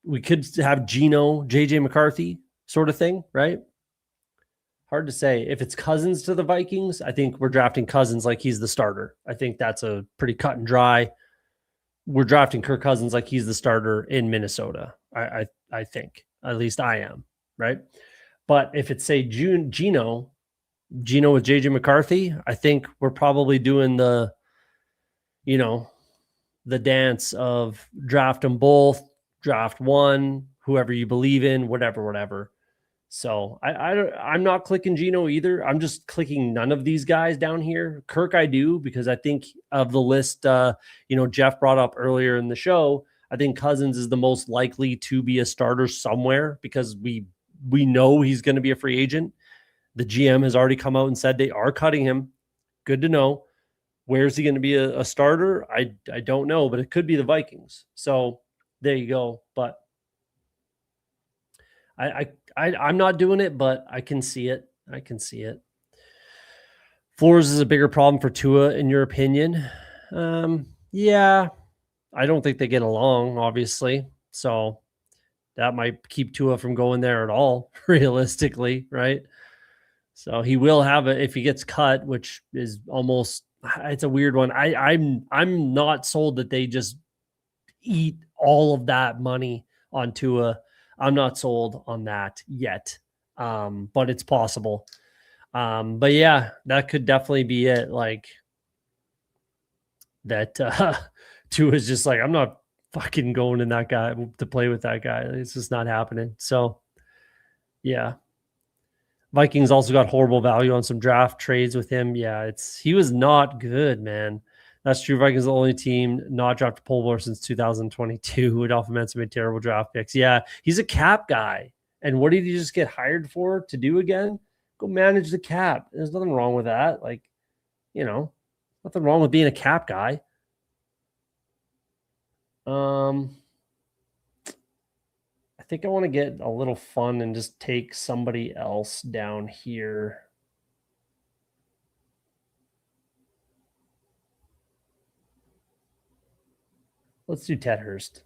We could have Geno, JJ McCarthy sort of thing, right? Hard to say. If it's Cousins to the Vikings, I think we're drafting Cousins like he's the starter. I think that's a pretty cut and dry. We're drafting Kirk Cousins like he's the starter in Minnesota. I think, at least I am, right? But if it's, say, Geno with JJ McCarthy, I think we're probably doing the dance of draft them both, draft one, whoever you believe in, whatever. So I'm not clicking Geno either. I'm just clicking none of these guys down here. Kirk I do, because I think of the list, Jeff brought up earlier in the show, I think Cousins is the most likely to be a starter somewhere because we know he's going to be a free agent. The GM has already come out and said they are cutting him. Good to know. Where's he going to be a starter? I don't know, but it could be the Vikings. So there you go. But I'm not doing it, but I can see it. Floors is a bigger problem for Tua, in your opinion? Yeah. I don't think they get along, obviously. So that might keep Tua from going there at all, realistically, right? So he will have it if he gets cut, which is almost, it's a weird one. I'm not sold that they just eat all of that money on Tua. I'm not sold on that yet, but it's possible. But yeah, that could definitely be it. Tua is just like, I'm not fucking going in that guy to play with that guy. It's just not happening. So yeah. Vikings also got horrible value on some draft trades with him. Yeah, he was not good, man. That's true. Vikings are the only team not drafted Pole Vault since 2022 who had often made terrible draft picks. Yeah, he's a cap guy. And what did you just get hired for to do again? Go manage the cap. There's nothing wrong with that. Like, nothing wrong with being a cap guy. I think I want to get a little fun and just take somebody else down here. Let's do Ted Hurst.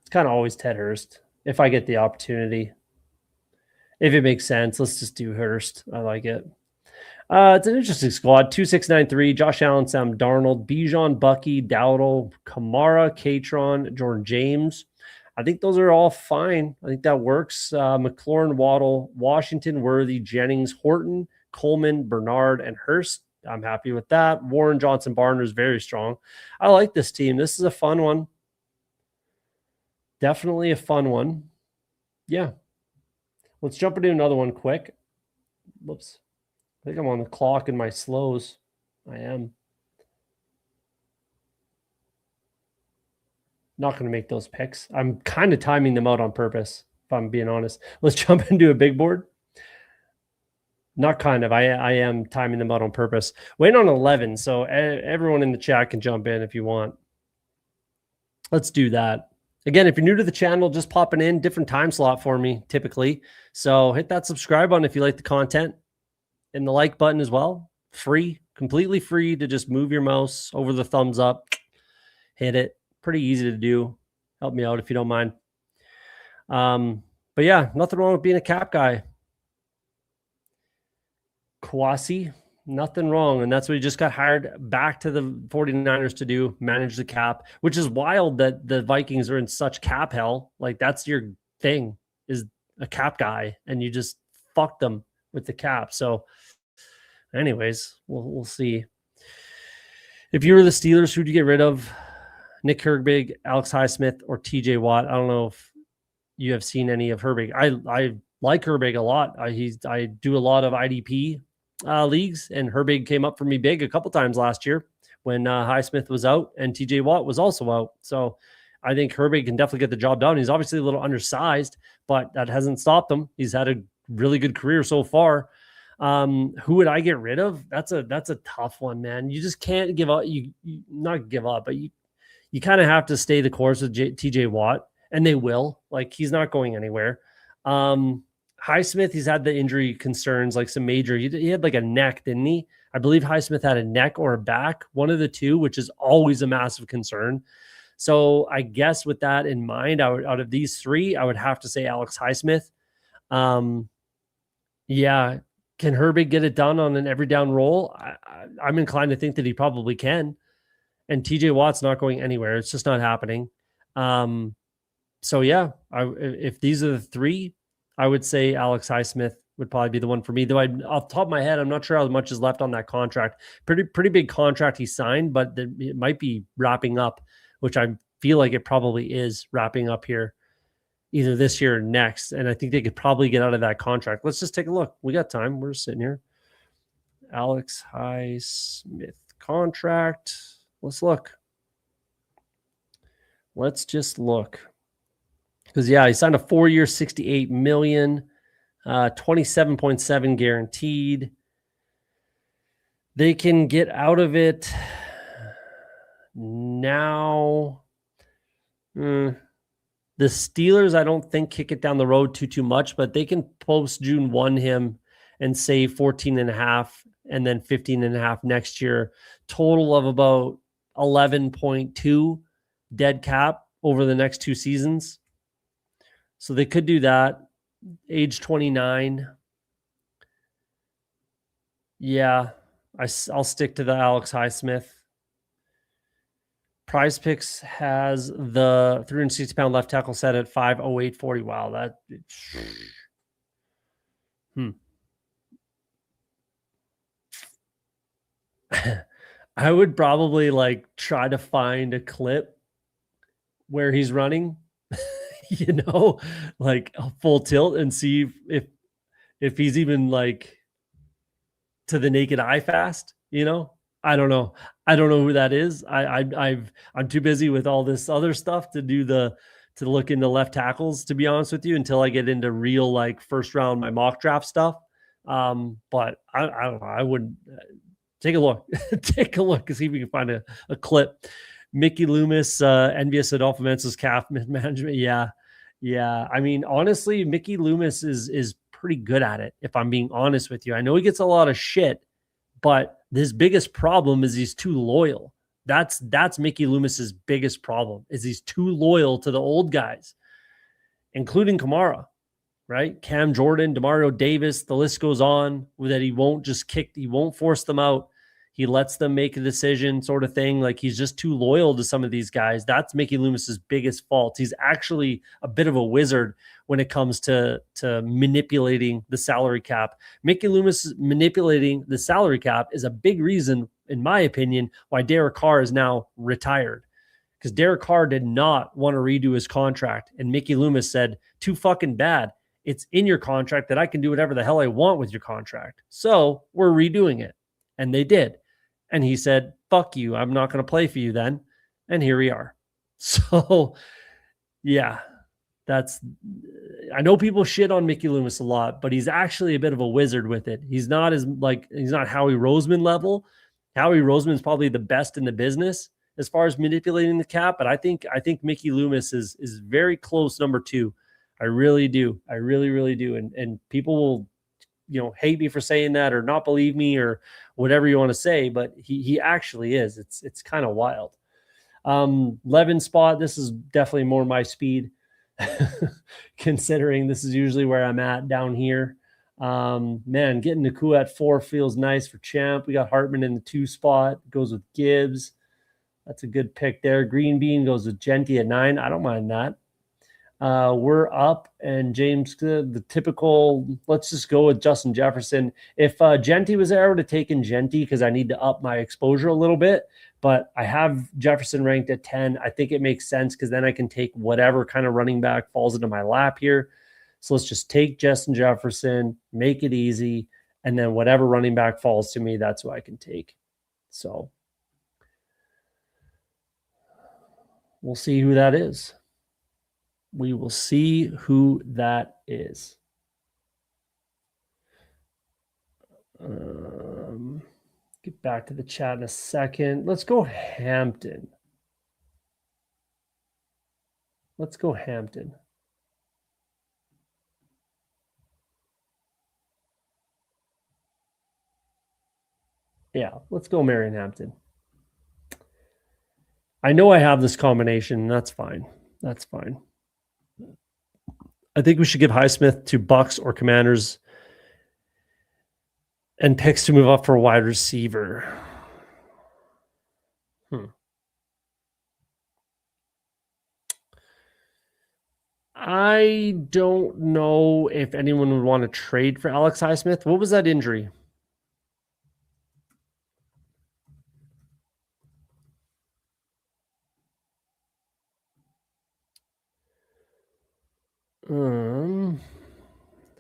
It's kind of always Ted Hurst if I get the opportunity. If it makes sense, let's just do Hurst. I like it. It's an interesting squad. 2693, Josh Allen, Sam Darnold, Bijan, Bucky, Dowdle, Kamara, Katron, Jordan James. I think those are all fine. I think that works. McLaurin, Waddle, Washington, Worthy, Jennings, Horton, Coleman, Bernard, and Hurst. I'm happy with that. Warren, Johnson, Barner is very strong. I like this team. This is a fun one. Definitely a fun one. Yeah. Let's jump into another one quick. Whoops. I think I'm on the clock in my slows. I am. Not going to make those picks. I'm kind of timing them out on purpose, if I'm being honest. Let's jump into a big board. Not kind of. I am timing them out on purpose. Waiting on 11, so everyone in the chat can jump in if you want. Let's do that. Again, if you're new to the channel, just popping in, different time slot for me typically. So hit that subscribe button if you like the content, and the like button as well. Free, completely free to just move your mouse over the thumbs up, hit it. Pretty easy to do. Help me out if you don't mind. But yeah, nothing wrong with being a cap guy. Kwasi, nothing wrong. And that's what he just got hired back to the 49ers to do, manage the cap, which is wild that the Vikings are in such cap hell. Like, that's your thing, is a cap guy, and you just fucked them with the cap. So anyways, we'll see. If you were the Steelers, who'd you get rid of? Nick Herbig, Alex Highsmith, or TJ Watt? I don't know if you have seen any of Herbig. I like Herbig a lot. I do a lot of IDP leagues, and Herbig came up for me big a couple times last year when Highsmith was out and TJ Watt was also out. So I think Herbig can definitely get the job done. He's obviously a little undersized, but that hasn't stopped him. He's had a really good career so far. Who would I get rid of? That's a tough one, man. You just can't give up. You not give up, but you kind of have to stay the course with TJ Watt, and they will. Like, he's not going anywhere. Highsmith, he's had the injury concerns, like some major. He had like a neck, didn't he? I believe Highsmith had a neck or a back, one of the two, which is always a massive concern. So I guess with that in mind, out of these three, I would have to say Alex Highsmith. Yeah. Can Herbig get it done on an every down roll? I'm inclined to think that he probably can. And TJ Watt's not going anywhere. It's just not happening. So yeah, if these are the three, I would say Alex Highsmith would probably be the one for me. Though off the top of my head, I'm not sure how much is left on that contract. Pretty big contract he signed, but it might be wrapping up, which I feel like it probably is wrapping up here, either this year or next. And I think they could probably get out of that contract. Let's just take a look. We got time. We're sitting here. Alex Highsmith contract. Let's look. Let's just look. Because, yeah, he signed a 4-year, $68 million, 27.7 guaranteed. They can get out of it now. The Steelers, I don't think, kick it down the road too much, but they can post June 1 him and save 14.5 and then 15.5 next year. Total of about 11.2 dead cap over the next 2 seasons. So they could do that. Age 29. Yeah, I'll stick to the Alex Highsmith. Prize Picks has the 360-pound left tackle set at 508.40. Wow, that. I would probably try to find a clip where he's running, like a full tilt, and see if he's even to the naked eye fast. I don't know. I don't know who that is. I'm too busy with all this other stuff to do the to look into left tackles, to be honest with you, until I get into real like first round, my mock draft stuff. But I don't know. I would take a look, take a look and see if we can find a clip. Mickey Loomis, envious of Adolfo Mensa's calf management. Yeah. Yeah. I mean, honestly, Mickey Loomis is pretty good at it, if I'm being honest with you. I know he gets a lot of shit, but his biggest problem is he's too loyal. That's Mickey Loomis's biggest problem, is he's too loyal to the old guys, including Kamara, right? Cam Jordan, Demario Davis, the list goes on, that he won't just kick, he won't force them out. He lets them make a decision, sort of thing. Like, he's just too loyal to some of these guys. That's Mickey Loomis's biggest fault. He's actually a bit of a wizard when it comes to manipulating the salary cap. Mickey Loomis manipulating the salary cap is a big reason, in my opinion, why Derek Carr is now retired. Because Derek Carr did not want to redo his contract. And Mickey Loomis said, too fucking bad. It's in your contract that I can do whatever the hell I want with your contract. So we're redoing it. And they did. And he said, fuck you. I'm not going to play for you then. And here we are. So, yeah, I know people shit on Mickey Loomis a lot, but he's actually a bit of a wizard with it. He's not he's not Howie Roseman level. Howie Roseman is probably the best in the business as far as manipulating the cap. But I think Mickey Loomis is very close number 2. I really do. I really, really do. And people will, hate me for saying that or not believe me or whatever you want to say, but he actually is. It's kind of wild. 11 spot. This is definitely more my speed, considering this is usually where I'm at down here. Man, getting Nakua at 4 feels nice for Champ. We got Hartman in the 2 spot. Goes with Gibbs. That's a good pick there. Green Bean goes with Genty at 9. I don't mind that. We're up, and James, the typical, let's just go with Justin Jefferson. If Genty was there, I would have taken Genty because I need to up my exposure a little bit, but I have Jefferson ranked at 10. I think it makes sense because then I can take whatever kind of running back falls into my lap here. So let's just take Justin Jefferson, make it easy, and then whatever running back falls to me, that's who I can take. So we'll see who that is. We will see who that is. Get back to the chat in a second. Let's go Hampton. Let's go Hampton. Yeah, let's go Marion Hampton. I know I have this combination. That's fine. That's fine. I think we should give Highsmith to Bucks or Commanders and picks to move up for a wide receiver. I don't know if anyone would want to trade for Alex Highsmith. What was that injury?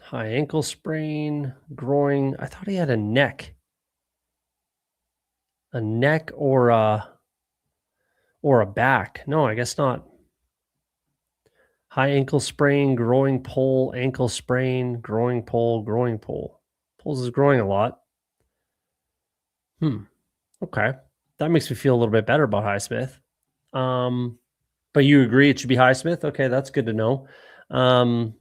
High ankle sprain, groin. I thought he had a neck or a back. No, I guess not. High ankle sprain, growing pole, ankle sprain, growing pole, growing pole. Pulls his growing a lot. Okay. That makes me feel a little bit better about Highsmith. But you agree it should be Highsmith? Okay, that's good to know. Those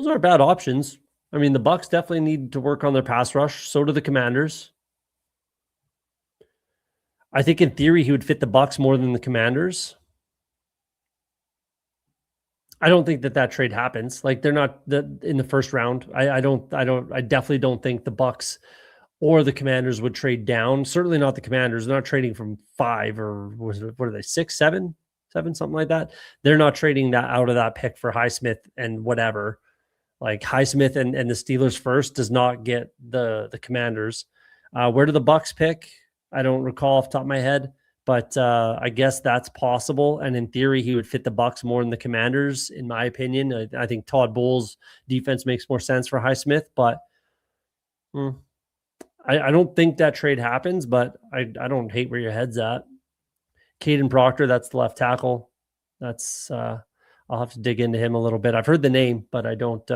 aren't bad options. I mean, the Bucks definitely need to work on their pass rush. So do the Commanders. I think in theory he would fit the Bucks more than the Commanders. I don't think that trade happens. Like, they're not in the first round. I definitely don't think the Bucks or the Commanders would trade down. Certainly not the Commanders. They're not trading from 5 or what are they, 6, 7, something like that. They're not trading that out of that pick for Highsmith and whatever. Like, Highsmith and the Steelers first does not get the Commanders. Where do the Bucks pick? I don't recall off the top of my head, but I guess that's possible. And in theory, he would fit the Bucks more than the Commanders, in my opinion. I think Todd Bowles' defense makes more sense for Highsmith, but I don't think that trade happens, but I don't hate where your head's at. Caden Proctor, that's the left tackle. That's I'll have to dig into him a little bit. I've heard the name, but I don't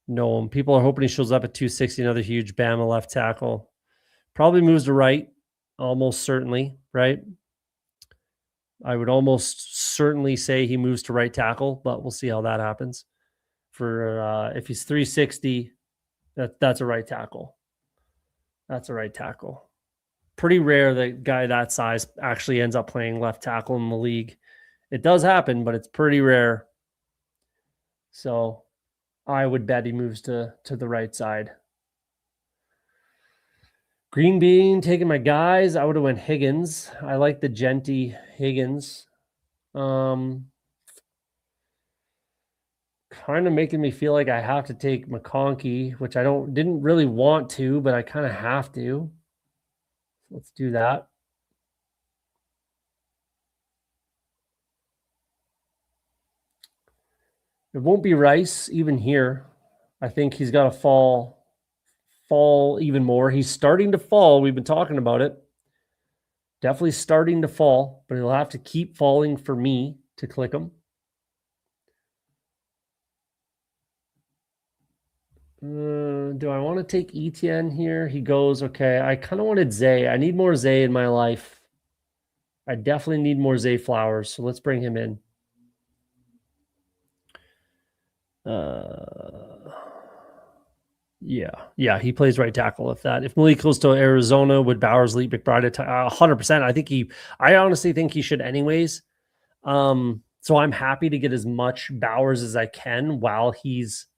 know him. People are hoping he shows up at 260, another huge Bama left tackle. Probably moves to right, almost certainly, right? I would almost certainly say he moves to right tackle, but we'll see how that happens. For if he's 360, that's a right tackle. That's a right tackle. Pretty rare that a guy that size actually ends up playing left tackle in the league. It does happen, but it's pretty rare. So I would bet he moves to the right side. Green Bean taking my guys. I would have went Higgins. I like the Genty Higgins. Kind of making me feel like I have to take McConkey, which I didn't really want to, but I kind of have to. Let's do that. It won't be Rice even here. I think he's got to fall even more. He's starting to fall. We've been talking about it. Definitely starting to fall, but he'll have to keep falling for me to click him. Do I want to take Etienne here? He goes, okay. I kind of wanted Zay. I need more Zay in my life. I definitely need more Zay Flowers, so let's bring him in. Yeah, he plays right tackle. If Malik goes to Arizona, would Bowers lead McBride? 100%. I honestly think he should, anyways. So I'm happy to get as much Bowers as I can while he's,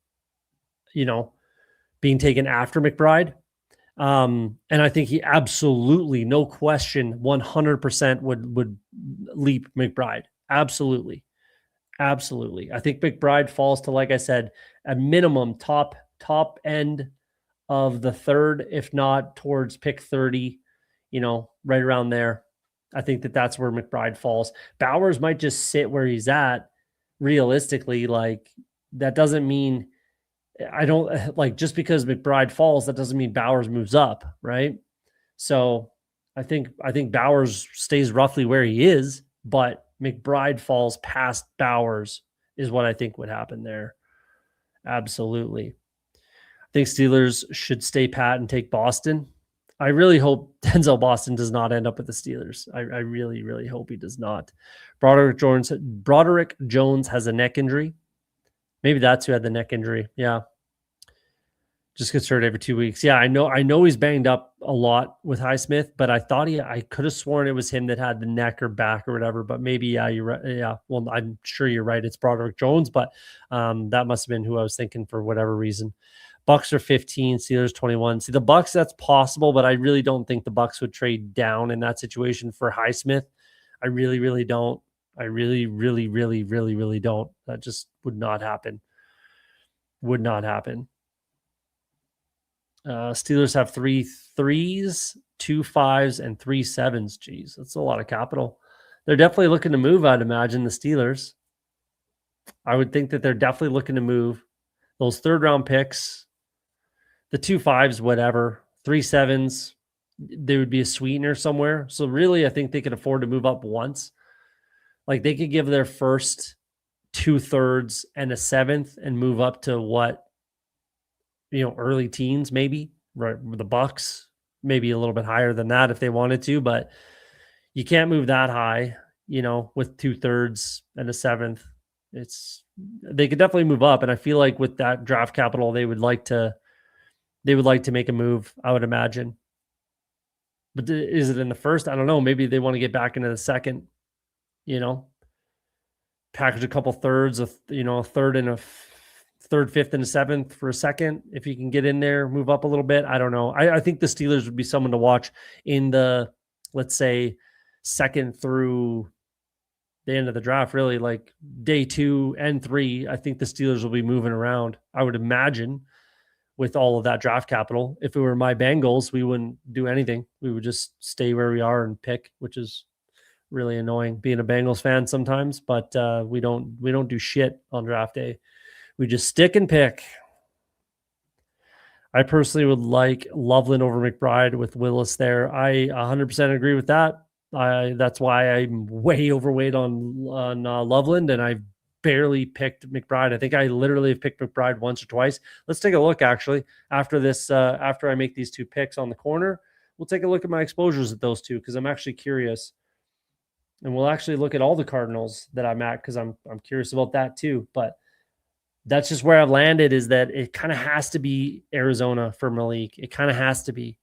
being taken after McBride. And I think he absolutely, no question, 100% would leap McBride. Absolutely. I think McBride falls to, like I said, a minimum top end of the third, if not towards pick 30, right around there. I think that's where McBride falls. Bowers might just sit where he's at. Realistically, like, that doesn't mean just because McBride falls, that doesn't mean Bowers moves up, right? So I think Bowers stays roughly where he is, but McBride falls past Bowers is what I think would happen there. Absolutely. I think Steelers should stay pat and take Boston. I really hope Denzel Boston does not end up with the Steelers. I really, really hope he does not. Broderick Jones has a neck injury. Maybe that's who had the neck injury. Yeah. Just gets hurt every 2 weeks. Yeah, I know he's banged up a lot with Highsmith, but I could have sworn it was him that had the neck or back or whatever, but maybe, yeah, you're right. Yeah, well, I'm sure you're right. It's Broderick Jones, but that must have been who I was thinking for whatever reason. Bucks are 15, Steelers 21. See, the Bucks, that's possible, but I really don't think the Bucks would trade down in that situation for Highsmith. I really, really don't. I really, really, really, really, really don't. That just would not happen. Would not happen. Steelers have 3 3s, 2 5s, and 3 7s. Jeez, that's a lot of capital. They're definitely looking to move, I'd imagine, the Steelers. I would think that they're definitely looking to move those third-round picks, the 2 5s, whatever, 3 7s. They would be a sweetener somewhere. So really, I think they could afford to move up once. Like, they could give their first 2 thirds and a 7th and move up to what? Early teens, maybe, right? The Bucks, maybe a little bit higher than that if they wanted to, but you can't move that high, with 2 thirds and a 7th. They could definitely move up. And I feel like with that draft capital, they would like to make a move, I would imagine. But is it in the first? I don't know. Maybe they want to get back into the second, package a couple thirds, a third and a third, fifth, and a 7th for a second. If you can get in there, move up a little bit. I don't know. I think the Steelers would be someone to watch in the, let's say, 2nd through the end of the draft, really, like day 2 and 3. I think the Steelers will be moving around, I would imagine, with all of that draft capital. If it were my Bengals, we wouldn't do anything. We would just stay where we are and pick, which is really annoying being a Bengals fan sometimes, but we don't do shit on draft day. We just stick and pick. I personally would like Loveland over McBride with Willis there. I 100% agree with that. That's why I'm way overweight on Loveland, and I barely picked McBride. I think I literally have picked McBride once or twice. Let's take a look actually after this. After I make these two picks on the corner, we'll take a look at my exposures at those two because I'm actually curious, and we'll actually look at all the Cardinals that I'm at because I'm curious about that too. But that's just where I've landed, is that it kind of has to be Arizona for Malik. It kind of has to be.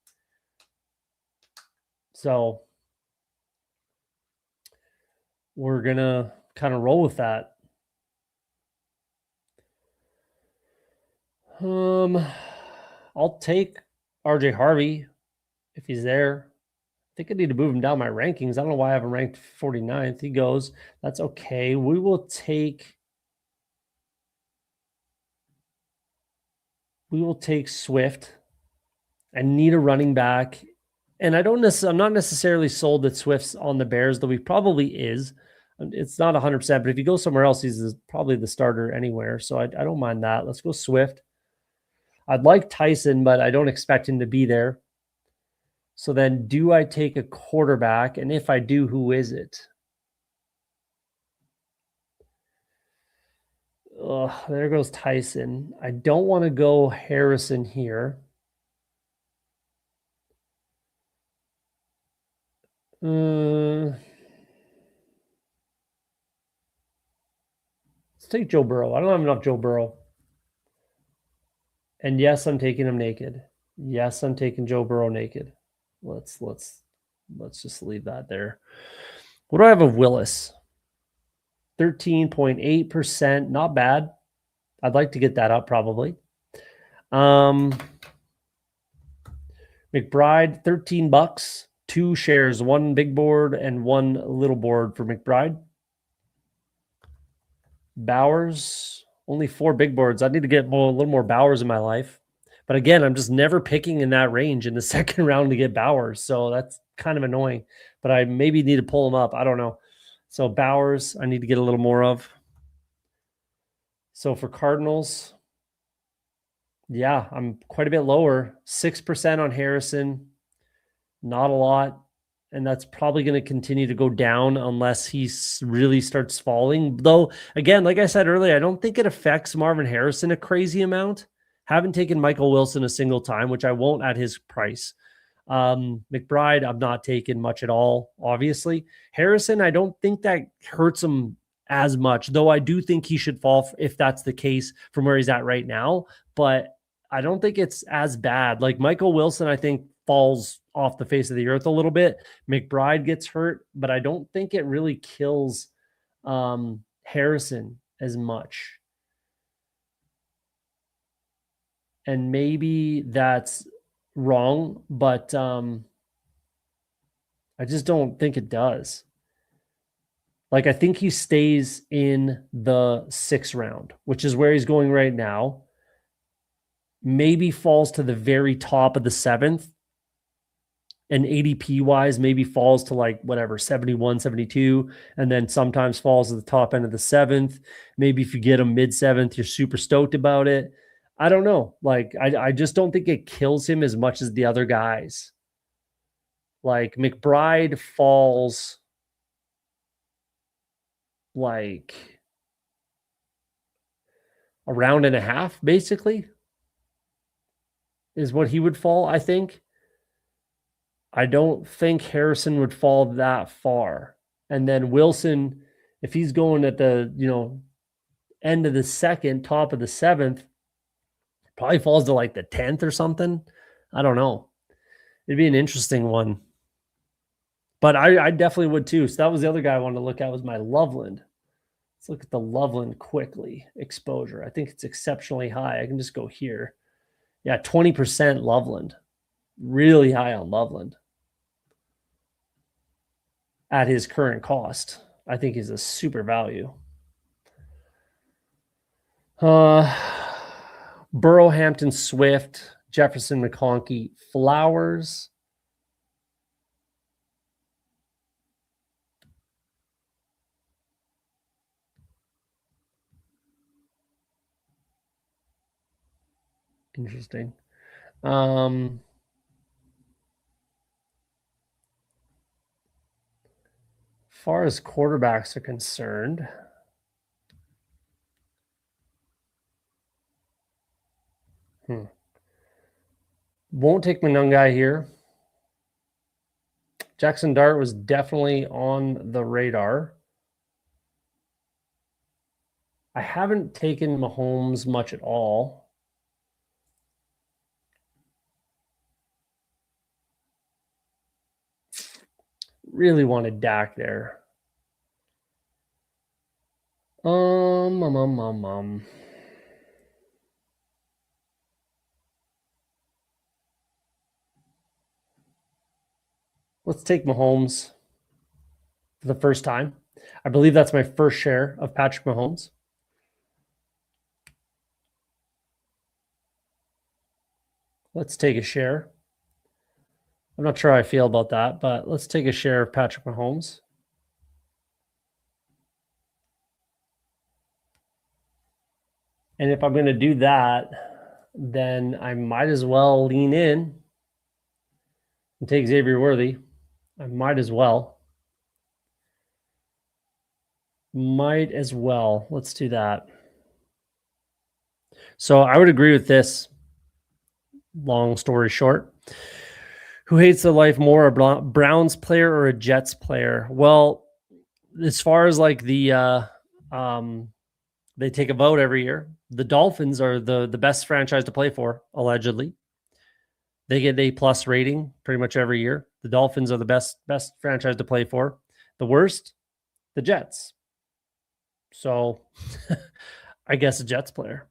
So we're going to kind of roll with that. I'll take RJ Harvey if he's there. I think I need to move him down my rankings. I don't know why I have him ranked 49th. He goes. That's okay. We will take Swift. I need a running back. And I'm not necessarily sold that Swift's on the Bears, though he probably is. It's not 100%, but if you go somewhere else, he's probably the starter anywhere. So I don't mind that. Let's go Swift. I'd like Tyson, but I don't expect him to be there. So then do I take a quarterback? And if I do, who is it? There goes Tyson. I don't want to go Harrison here. Let's take Joe Burrow. I don't have enough Joe Burrow. And yes, I'm taking him naked. Yes, I'm taking Joe Burrow naked. Let's just leave that there. What do I have of Willis? 13.8%. Not bad. I'd like to get that up probably. McBride, $13. 2 shares, 1 big board and 1 little board for McBride. Bowers, only 4 big boards. I need to get a little more Bowers in my life. But again, I'm just never picking in that range in the second round to get Bowers. So that's kind of annoying. But I maybe need to pull him up. I don't know. So Bowers, I need to get a little more of. So for Cardinals, yeah, I'm quite a bit lower. 6% on Harrison. Not a lot. And that's probably going to continue to go down unless he really starts falling. Though, again, like I said earlier, I don't think it affects Marvin Harrison a crazy amount. Haven't taken Michael Wilson a single time, which I won't at his price. McBride, I've not taken much at all, obviously. Harrison, I don't think that hurts him as much, though I do think he should fall if that's the case from where he's at right now. But I don't think it's as bad. Like Michael Wilson, I think falls off the face of the earth a little bit. McBride gets hurt, but I don't think it really kills Harrison as much. And maybe that's wrong, but I just don't think it does. Like, I think he stays in the 6th round, which is where he's going right now. Maybe falls to the very top of the 7th. And ADP wise, maybe falls to like whatever, 71, 72, and then sometimes falls to the top end of the 7th. Maybe if you get him mid 7th, you're super stoked about it. I don't know. Like, I just don't think it kills him as much as the other guys. Like McBride falls like a round and a half, basically, is what he would fall, I think. I don't think Harrison would fall that far. And then Wilson, if he's going at the, end of the 2nd, top of the 7th, probably falls to like the 10th or something. I don't know. It'd be an interesting one. But I definitely would too. So that was the other guy I wanted to look at, was my Loveland. Let's look at the Loveland quickly. Exposure. I think it's exceptionally high. I can just go here. Yeah, 20% Loveland. Really high on Loveland. At his current cost, I think he's a super value. Burrow, Hampton, Swift, Jefferson, McConkey, Flowers. Interesting. Um, far as quarterbacks are concerned, won't take my young guy here. Jackson Dart was definitely on the radar. I haven't taken Mahomes much at all. Really wanted Dak there. Um. Let's take Mahomes for the first time. I believe that's my first share of Patrick Mahomes. Let's take a share. I'm not sure how I feel about that, but let's take a share of Patrick Mahomes. And if I'm going to do that, then I might as well lean in and take Xavier Worthy. I might as well. Might as well. Let's do that. So I would agree with this. Long story short, who hates their life more, a Browns player or a Jets player? Well, as far as like the they take a vote every year. The Dolphins are the best franchise to play for, allegedly. They get A plus rating pretty much every year. The Dolphins are the best franchise to play for. The worst, the Jets. So I guess a Jets player.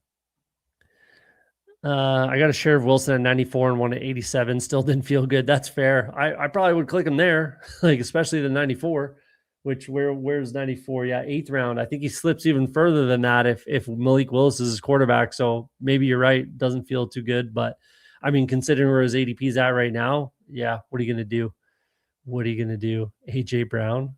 I got a share of Wilson at 94 and one at 87. Still didn't feel good. That's fair. I probably would click him there, like especially the 94. Which where's 94? Yeah, 8th round. I think he slips even further than that if Malik Willis is his quarterback. So maybe you're right. Doesn't feel too good, but I mean, considering where his ADP is at right now, yeah. What are you gonna do? What are you gonna do? AJ Brown.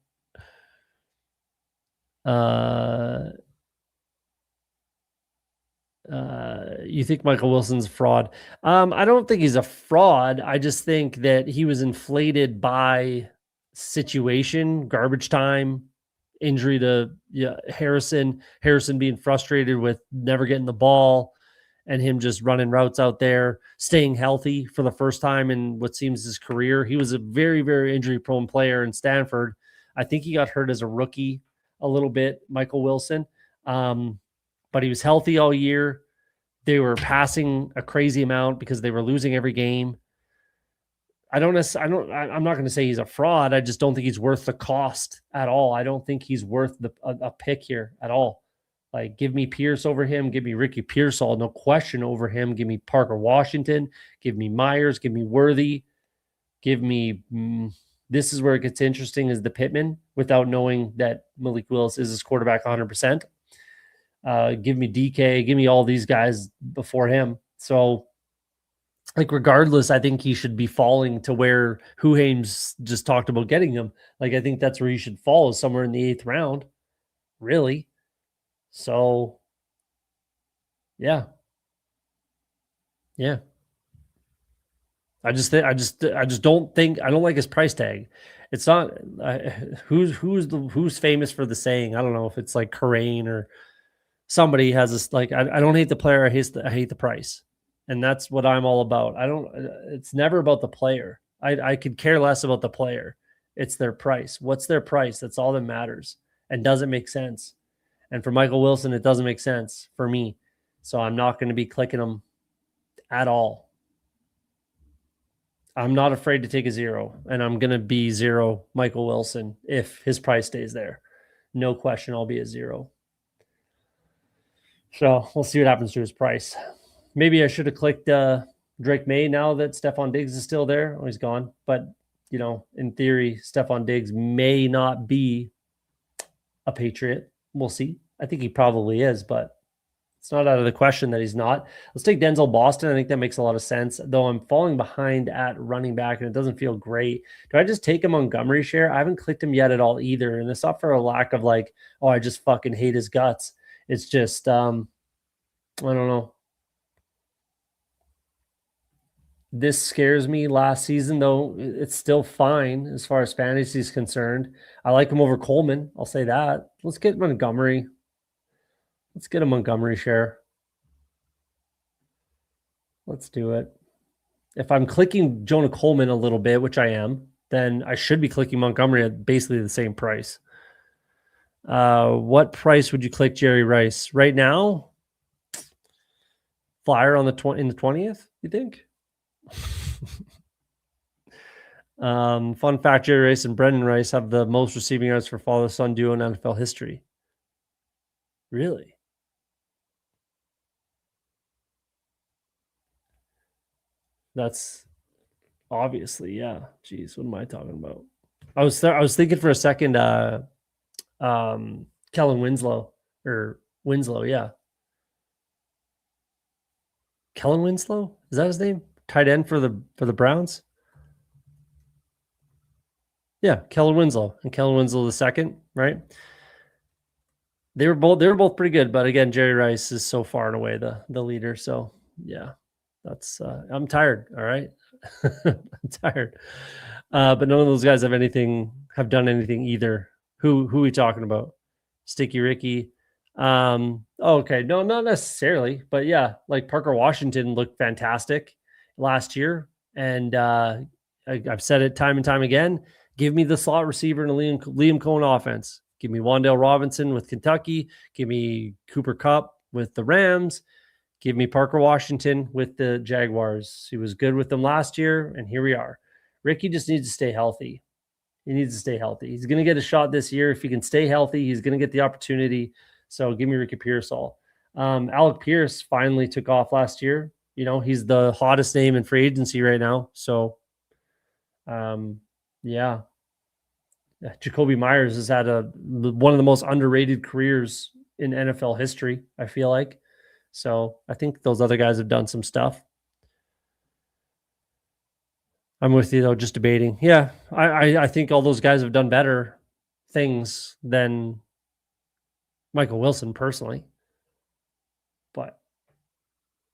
You think Michael Wilson's a fraud? I don't think he's a fraud. I just think that he was inflated by situation, garbage time, injury to Harrison being frustrated with never getting the ball and him just running routes out there, staying healthy for the first time in what seems his career. He was a very, very injury prone player in Stanford. I think he got hurt as a rookie a little bit, Michael Wilson. But he was healthy all year. They were passing a crazy amount because they were losing every game. I'm not going to say he's a fraud. I just don't think he's worth the cost at all. I don't think he's worth a pick here at all. Like, give me Pierce over him. Give me Ricky Pearsall, no question over him. Give me Parker Washington. Give me Myers. Give me Worthy. Give me. This is where it gets interesting: is the Pittman without knowing that Malik Willis is his quarterback 100%. Give me DK. Give me all these guys before him. So, like, regardless, I think he should be falling to where Huhames just talked about getting him. Like, I think that's where he should fall, is somewhere in the 8th round, really. So, yeah. I don't like his price tag. It's not who's famous for the saying. I don't know if it's like Corain or somebody has this, like, I don't hate the player. I hate the price. And that's what I'm all about. It's never about the player. I could care less about the player. It's their price. What's their price? That's all that matters. And does it make sense? And for Michael Wilson, it doesn't make sense for me. So I'm not going to be clicking him at all. I'm not afraid to take a 0, and I'm going to be 0 Michael Wilson if his price stays there. No question, I'll be a 0. So we'll see what happens to his price. Maybe I should have clicked Drake May now that Stephon Diggs is still there. Oh, he's gone. But, in theory, Stephon Diggs may not be a Patriot. We'll see. I think he probably is, but it's not out of the question that he's not. Let's take Denzel Boston. I think that makes a lot of sense, though I'm falling behind at running back, and it doesn't feel great. Do I just take a Montgomery share? I haven't clicked him yet at all either, and it's not for a lack of like, oh, I just fucking hate his guts. It's just, I don't know. This scares me. Last season, though, it's still fine as far as fantasy is concerned. I like him over Coleman. I'll say that. Let's get Montgomery. Let's get a Montgomery share. Let's do it. If I'm clicking Jonah Coleman a little bit, which I am, then I should be clicking Montgomery at basically the same price. What price would you click Jerry Rice right now? Flyer on the 20th, you think? Fun fact: Jerry Rice and Brendan Rice have the most receiving yards for father-son duo in NFL history. Really? That's obviously, yeah. Jeez, what am I talking about? I was thinking for a second, Kellen Winslow, yeah. Kellen Winslow? Is that his name? Tight end for the Browns? Yeah, Kellen Winslow and Kellen Winslow the second, right? They were both pretty good, but again, Jerry Rice is so far and away the leader. So yeah, that's I'm tired. All right. I'm tired. But none of those guys have done anything either. Who are we talking about? Sticky Ricky. Okay, no, not necessarily, but yeah, like Parker Washington looked fantastic last year, and I've said it time and time again. Give me the slot receiver in a Liam Cohen offense. Give me Wan'Dale Robinson with Kentucky. Give me Cooper Kupp with the Rams. Give me Parker Washington with the Jaguars. He was good with them last year, and here we are. Ricky just needs to stay healthy. He needs to stay healthy. He's going to get a shot this year. If he can stay healthy, he's going to get the opportunity. So give me Ricky Pearsall. Alec Pierce finally took off last year. You know, he's the hottest name in free agency right now. So, yeah. Jacoby Myers has had one of the most underrated careers in NFL history, I feel like. So I think those other guys have done some stuff. I'm with you, though, just debating. Yeah, I think all those guys have done better things than Michael Wilson personally,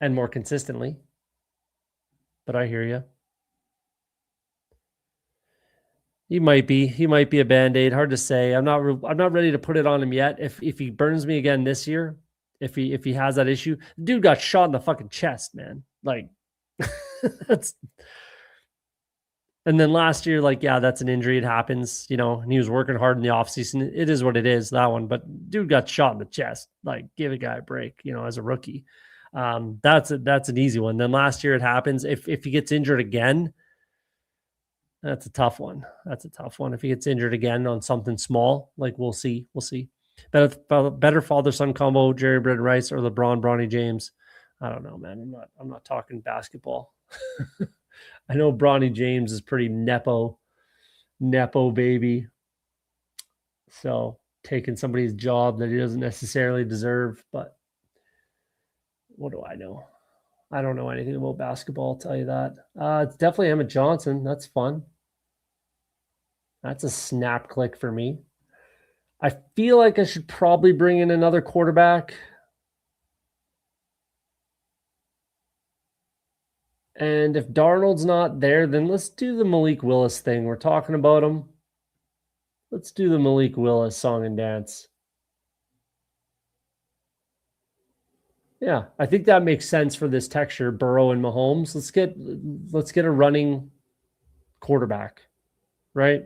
and more consistently. But I hear you. He might be a Band-Aid. Hard to say. I'm not ready to put it on him yet. If he burns me again this year, if he has that issue, the dude got shot in the fucking chest, man. Like that's. And then last year, like, yeah, that's an injury. It happens, you know, and he was working hard in the offseason. It is what it is, that one. But dude got shot in the chest. Like, give a guy a break, you know, as a rookie. That's an easy one. Then last year it happens. If he gets injured again, that's a tough one. If he gets injured again on something small, like we'll see. Better father-son combo, Jerry Brendan Rice or LeBron Bronny James. I don't know, man. I'm not talking basketball. I know Bronny James is pretty nepo baby. So taking somebody's job that he doesn't necessarily deserve, but what do I know? I don't know anything about basketball, I'll tell you that. It's definitely Emmett Johnson. That's fun. That's a snap click for me. I feel like I should probably bring in another quarterback. And if Darnold's not there, then let's do the Malik Willis thing. We're talking about him. Let's do the Malik Willis song and dance. Yeah, I think that makes sense for this texture, Burrow and Mahomes. Let's get a running quarterback, right?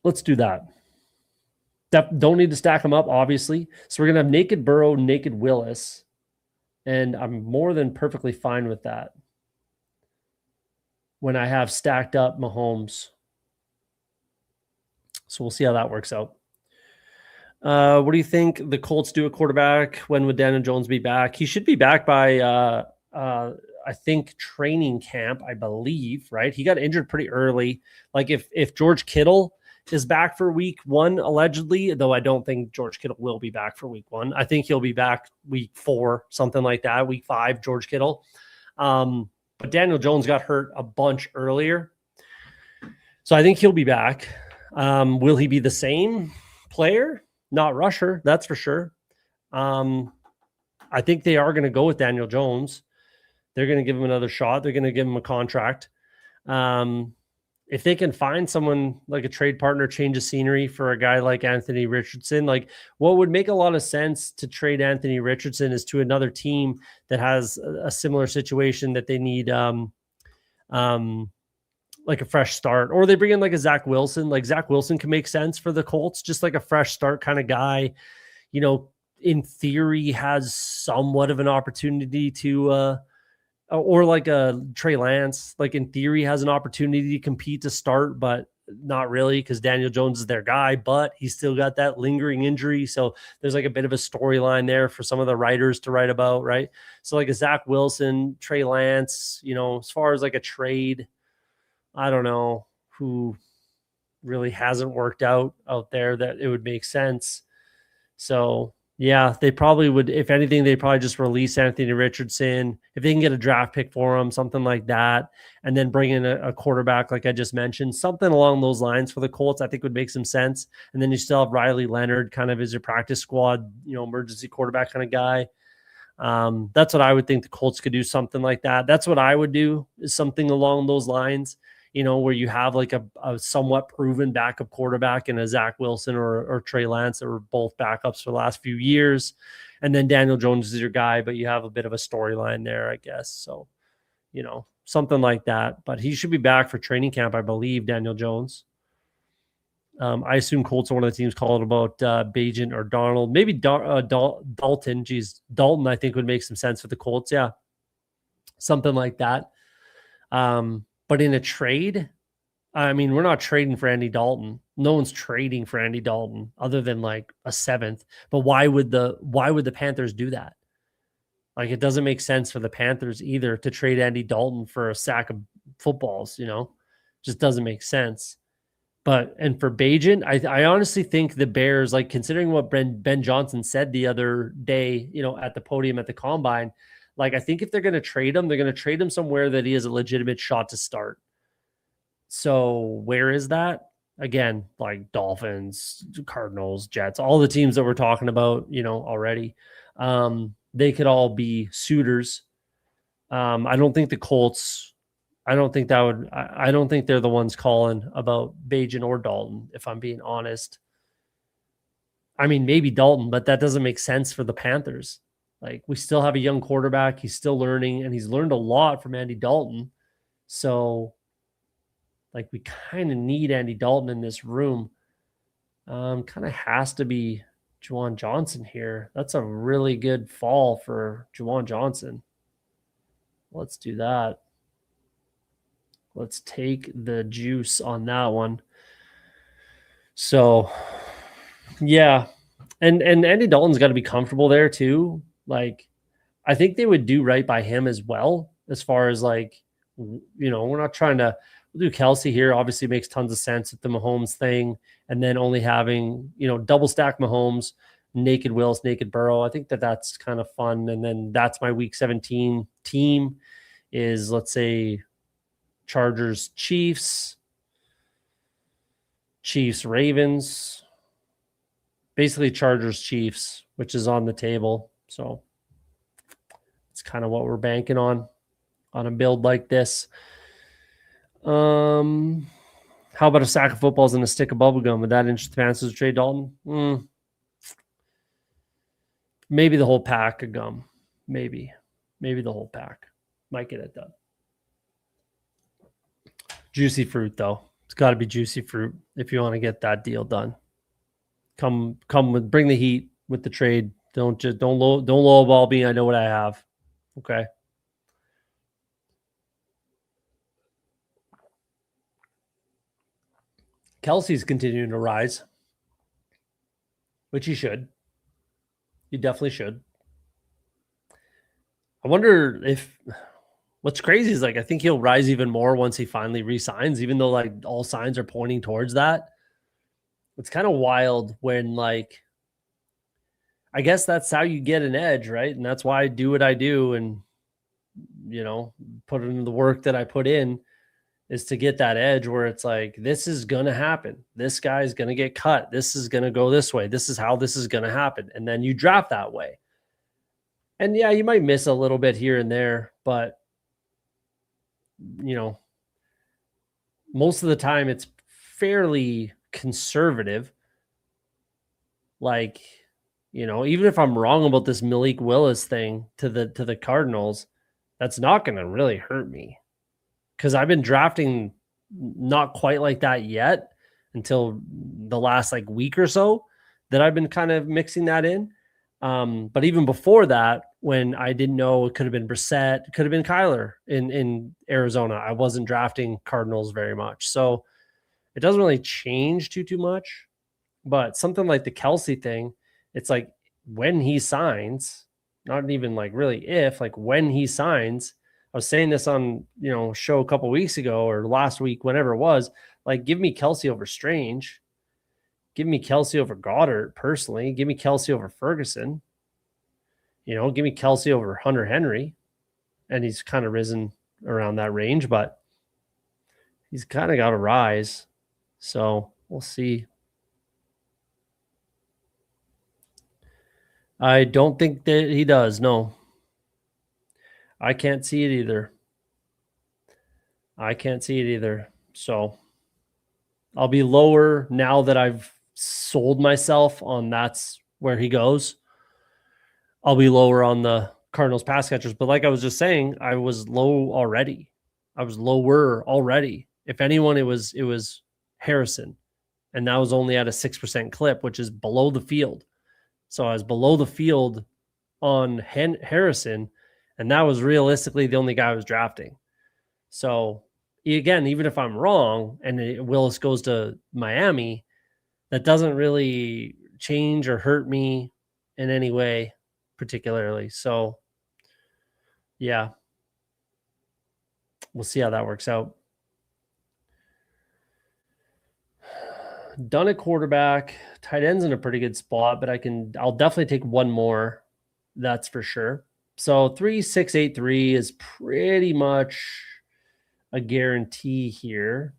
Let's do that. Don't need to stack them up, obviously. So we're going to have naked Burrow, naked Willis. And I'm more than perfectly fine with that when I have stacked up Mahomes. So we'll see how that works out. What do you think the Colts do at quarterback? When would Daniel Jones be back? He should be back by, I think, training camp, I believe, right? He got injured pretty early. Like if George Kittle is back for week 1, allegedly, though I don't think George Kittle will be back for week 1. I think he'll be back week 4, something like that, week 5, George Kittle. But Daniel Jones got hurt a bunch earlier. So I think he'll be back. Will he be the same player? Not rusher, that's for sure. I think they are going to go with Daniel Jones. they're going to give him another shot. They're going to give him a contract. If they can find someone like a trade partner, change of scenery for a guy like Anthony Richardson, like what would make a lot of sense to trade Anthony Richardson is to another team that has a similar situation that they need, like a fresh start, or they bring in like a Zach Wilson. Like Zach Wilson can make sense for the Colts, just like a fresh start kind of guy, in theory has somewhat of an opportunity to, or like a Trey Lance, like in theory has an opportunity to compete to start, but not really because Daniel Jones is their guy, but he's still got that lingering injury. So there's like a bit of a storyline there for some of the writers to write about, right? So like a Zach Wilson, Trey Lance, as far as like a trade, I don't know who really hasn't worked out there that it would make sense. So yeah, they probably would. If anything, they'd probably just release Anthony Richardson if they can get a draft pick for him, something like that, and then bring in a quarterback, like I just mentioned, something along those lines for the Colts. I think would make some sense. And then you still have Riley Leonard, kind of as your practice squad, emergency quarterback kind of guy. That's what I would think the Colts could do, something like that. That's what I would do, is something along those lines. Where you have like a somewhat proven backup quarterback in a Zach Wilson or Trey Lance that were both backups for the last few years. And then Daniel Jones is your guy, but you have a bit of a storyline there, I guess. So, something like that. But he should be back for training camp, I believe, Daniel Jones. I assume Colts are one of the teams calling about Bagent or Donald. Maybe Dalton. Geez, Dalton, I think, would make some sense for the Colts. Yeah, something like that. But in a trade, I mean, we're not trading for Andy Dalton. No one's trading for Andy Dalton other than like a 7th. But why would the Panthers do that? Like, it doesn't make sense for the Panthers either to trade Andy Dalton for a sack of footballs, just doesn't make sense. And for Bagent, I honestly think the Bears, like considering what Ben Johnson said the other day, at the podium at the Combine, like, I think if they're going to trade him, they're going to trade him somewhere that he has a legitimate shot to start. So where is that? Again, like Dolphins, Cardinals, Jets, all the teams that we're talking about, already. They could all be suitors. I don't think the Colts, I don't think they're the ones calling about Bagent or Dalton, if I'm being honest. I mean, maybe Dalton, but that doesn't make sense for the Panthers. Like, we still have a young quarterback. He's still learning, and he's learned a lot from Andy Dalton. So, like, we kind of need Andy Dalton in this room. Kind of has to be Juwan Johnson here. That's a really good fall for Juwan Johnson. Let's do that. Let's take the juice on that one. So, yeah. And Andy Dalton's got to be comfortable there too. Like, I think they would do right by him as well, as far as like, we're not trying to do Kelsey here. Obviously makes tons of sense with the Mahomes thing. And then only having, double stack Mahomes, naked Willis, naked Burrow. I think that's kind of fun. And then that's my week 17 team is, let's say, Chargers, Chiefs, Ravens, basically Chargers, Chiefs, which is on the table. So it's kind of what we're banking on a build like this. How about a sack of footballs and a stick of bubblegum? Would that interest the Panthers to trade Dalton? Maybe the whole pack of gum. Maybe the whole pack might get it done. Juicy fruit, though. It's got to be juicy fruit if you want to get that deal done. Bring the heat with the trade. Don't lowball me. I know what I have. Okay. Kelsey's continuing to rise, which he should. You definitely should. I wonder if what's crazy is, like, I think he'll rise even more once he finally re-signs, even though like all signs are pointing towards that. It's kind of wild when, like, I guess that's how you get an edge, right? And that's why I do what I do and, put in the work that I put in, is to get that edge where it's like, this is going to happen. This guy's going to get cut. This is going to go this way. This is how this is going to happen. And then you draft that way. And yeah, you might miss a little bit here and there, but most of the time it's fairly conservative. Like, even if I'm wrong about this Malik Willis thing to the Cardinals, that's not going to really hurt me because I've been drafting not quite like that yet until the last like week or so that I've been kind of mixing that in. But even before that, when I didn't know it could have been Brissett, it could have been Kyler in Arizona, I wasn't drafting Cardinals very much. So it doesn't really change too much. But something like the Kelsey thing, it's like when he signs, not even like really if, like when he signs. I was saying this on show a couple weeks ago or last week, whenever it was. Like, give me Kelsey over Strange, give me Kelsey over Goddard personally, give me Kelsey over Ferguson. Give me Kelsey over Hunter Henry, and he's kind of risen around that range, but he's kind of got to rise. So we'll see. I don't think that he does. No, I can't see it either. So I'll be lower now that I've sold myself on that's where he goes. I'll be lower on the Cardinals pass catchers. But like I was just saying, I was low already. I was lower already. If anyone, it was Harrison. And that was only at a 6% clip, which is below the field. So I was below the field on Harrison, and that was realistically the only guy I was drafting. So again, even if I'm wrong and Willis goes to Miami, that doesn't really change or hurt me in any way particularly. So yeah, we'll see how that works out. Done at quarterback. Tight end's in a pretty good spot, but I'll definitely take one more. That's for sure. So 3-6-8-3 is pretty much a guarantee here.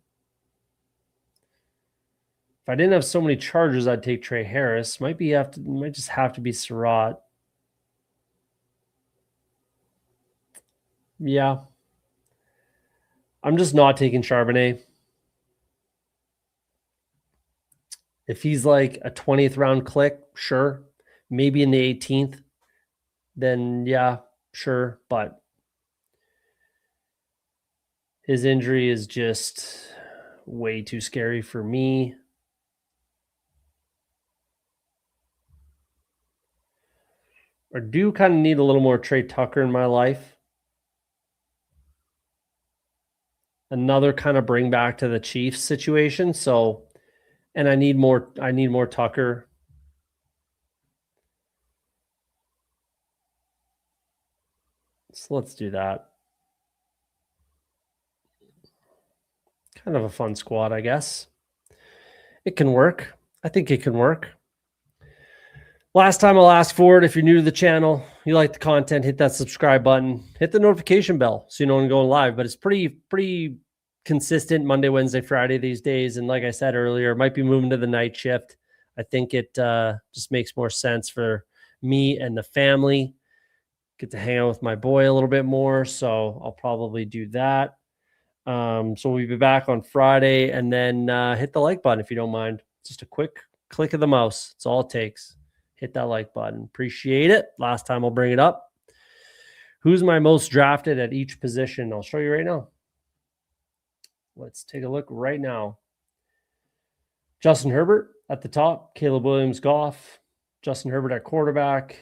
If I didn't have so many charges, I'd take Trey Harris. Might just have to be Surratt. Yeah. I'm just not taking Charbonnet. If he's like a 20th round click, sure. Maybe in the 18th, then yeah, sure. But his injury is just way too scary for me. I do kind of need a little more Trey Tucker in my life. Another kind of bring back to the Chiefs situation. So, and I need more Tucker. So let's do that. Kind of a fun squad, I guess. It can work. I think it can work. Last time I'll ask for it. If you're new to the channel, you like the content, hit that subscribe button, hit the notification bell so you know when I'm going live. But it's pretty consistent Monday, Wednesday, Friday these days. And like I said earlier, might be moving to the night shift. I think it just makes more sense for me and the family. Get to hang out with my boy a little bit more. So I'll probably do that. So we'll be back on Friday, and then hit the like button if you don't mind. Just a quick click of the mouse. It's all it takes. Hit that like button. Appreciate it. Last time I'll bring it up. Who's my most drafted at each position? I'll show you right now. Let's take a look right now. Justin Herbert at the top. Caleb Williams, Goff. Justin Herbert at quarterback.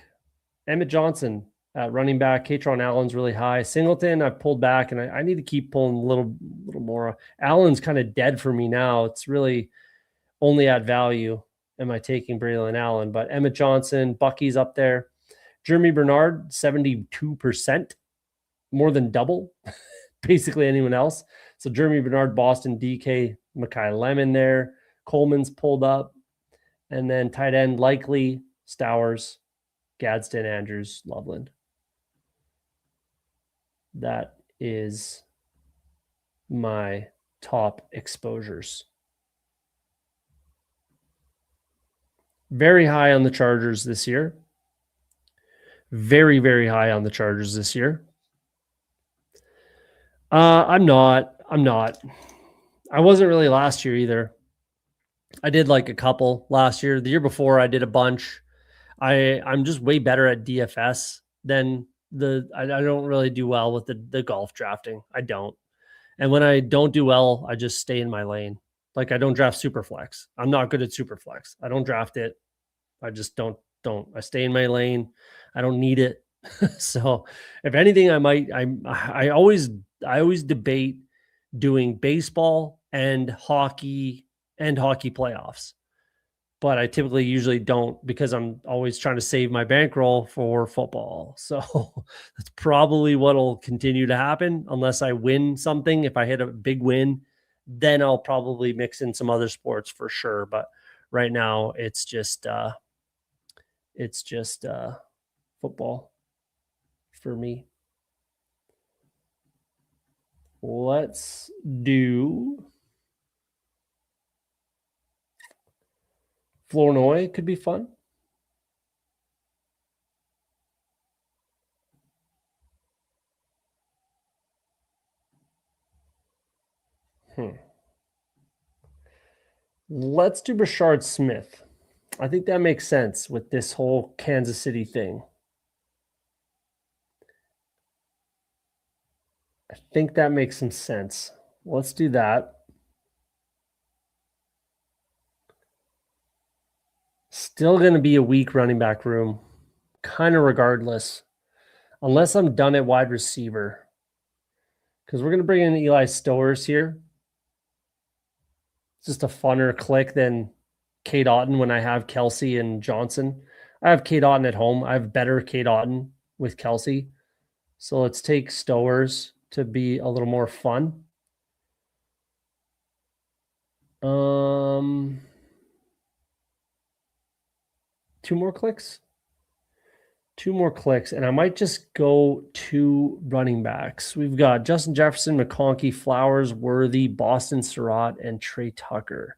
Emmett Johnson at running back. Katron Allen's really high. Singleton, I've pulled back, and I need to keep pulling a little more. Allen's kind of dead for me now. It's really only at value am I taking Braylon Allen. But Emmett Johnson, Bucky's up there. Jeremy Bernard, 72%, more than double basically anyone else. So Jeremy Bernard, Boston, DK, Mekhi Lemon there. Coleman's pulled up. And then tight end, Likely, Stowers, Gadsden, Andrews, Loveland. That is my top exposures. Very high on the Chargers this year. Very, very high on the Chargers this year. I'm not. I wasn't really last year either. I did like a couple last year. The year before I did a bunch. I'm just way better at DFS than I don't really do well with the golf drafting. I don't. And when I don't do well, I just stay in my lane. Like I don't draft super flex. I'm not good at super flex. I don't draft it. I just don't. I stay in my lane. I don't need it. So if anything, I always debate doing baseball and hockey playoffs. But I typically usually don't because I'm always trying to save my bankroll for football. So that's probably what'll continue to happen unless I win something. If I hit a big win, then I'll probably mix in some other sports for sure. But right now it's just football for me. Let's do Flournoy could be fun. Let's do Brashard Smith. I think that makes sense with this whole Kansas City thing. I think that makes some sense. Let's do that. Still going to be a weak running back room, kind of regardless, unless I'm done at wide receiver. Because we're going to bring in Eli Stowers here. It's just a funner click than Kate Otten when I have Kelsey and Johnson. I have Kate Otten at home. I have better Kate Otten with Kelsey. So let's take Stowers to be a little more fun. Two more clicks, and I might just go two running backs. We've got Justin Jefferson, McConkey, Flowers, Worthy, Boston Surratt, and Trey Tucker.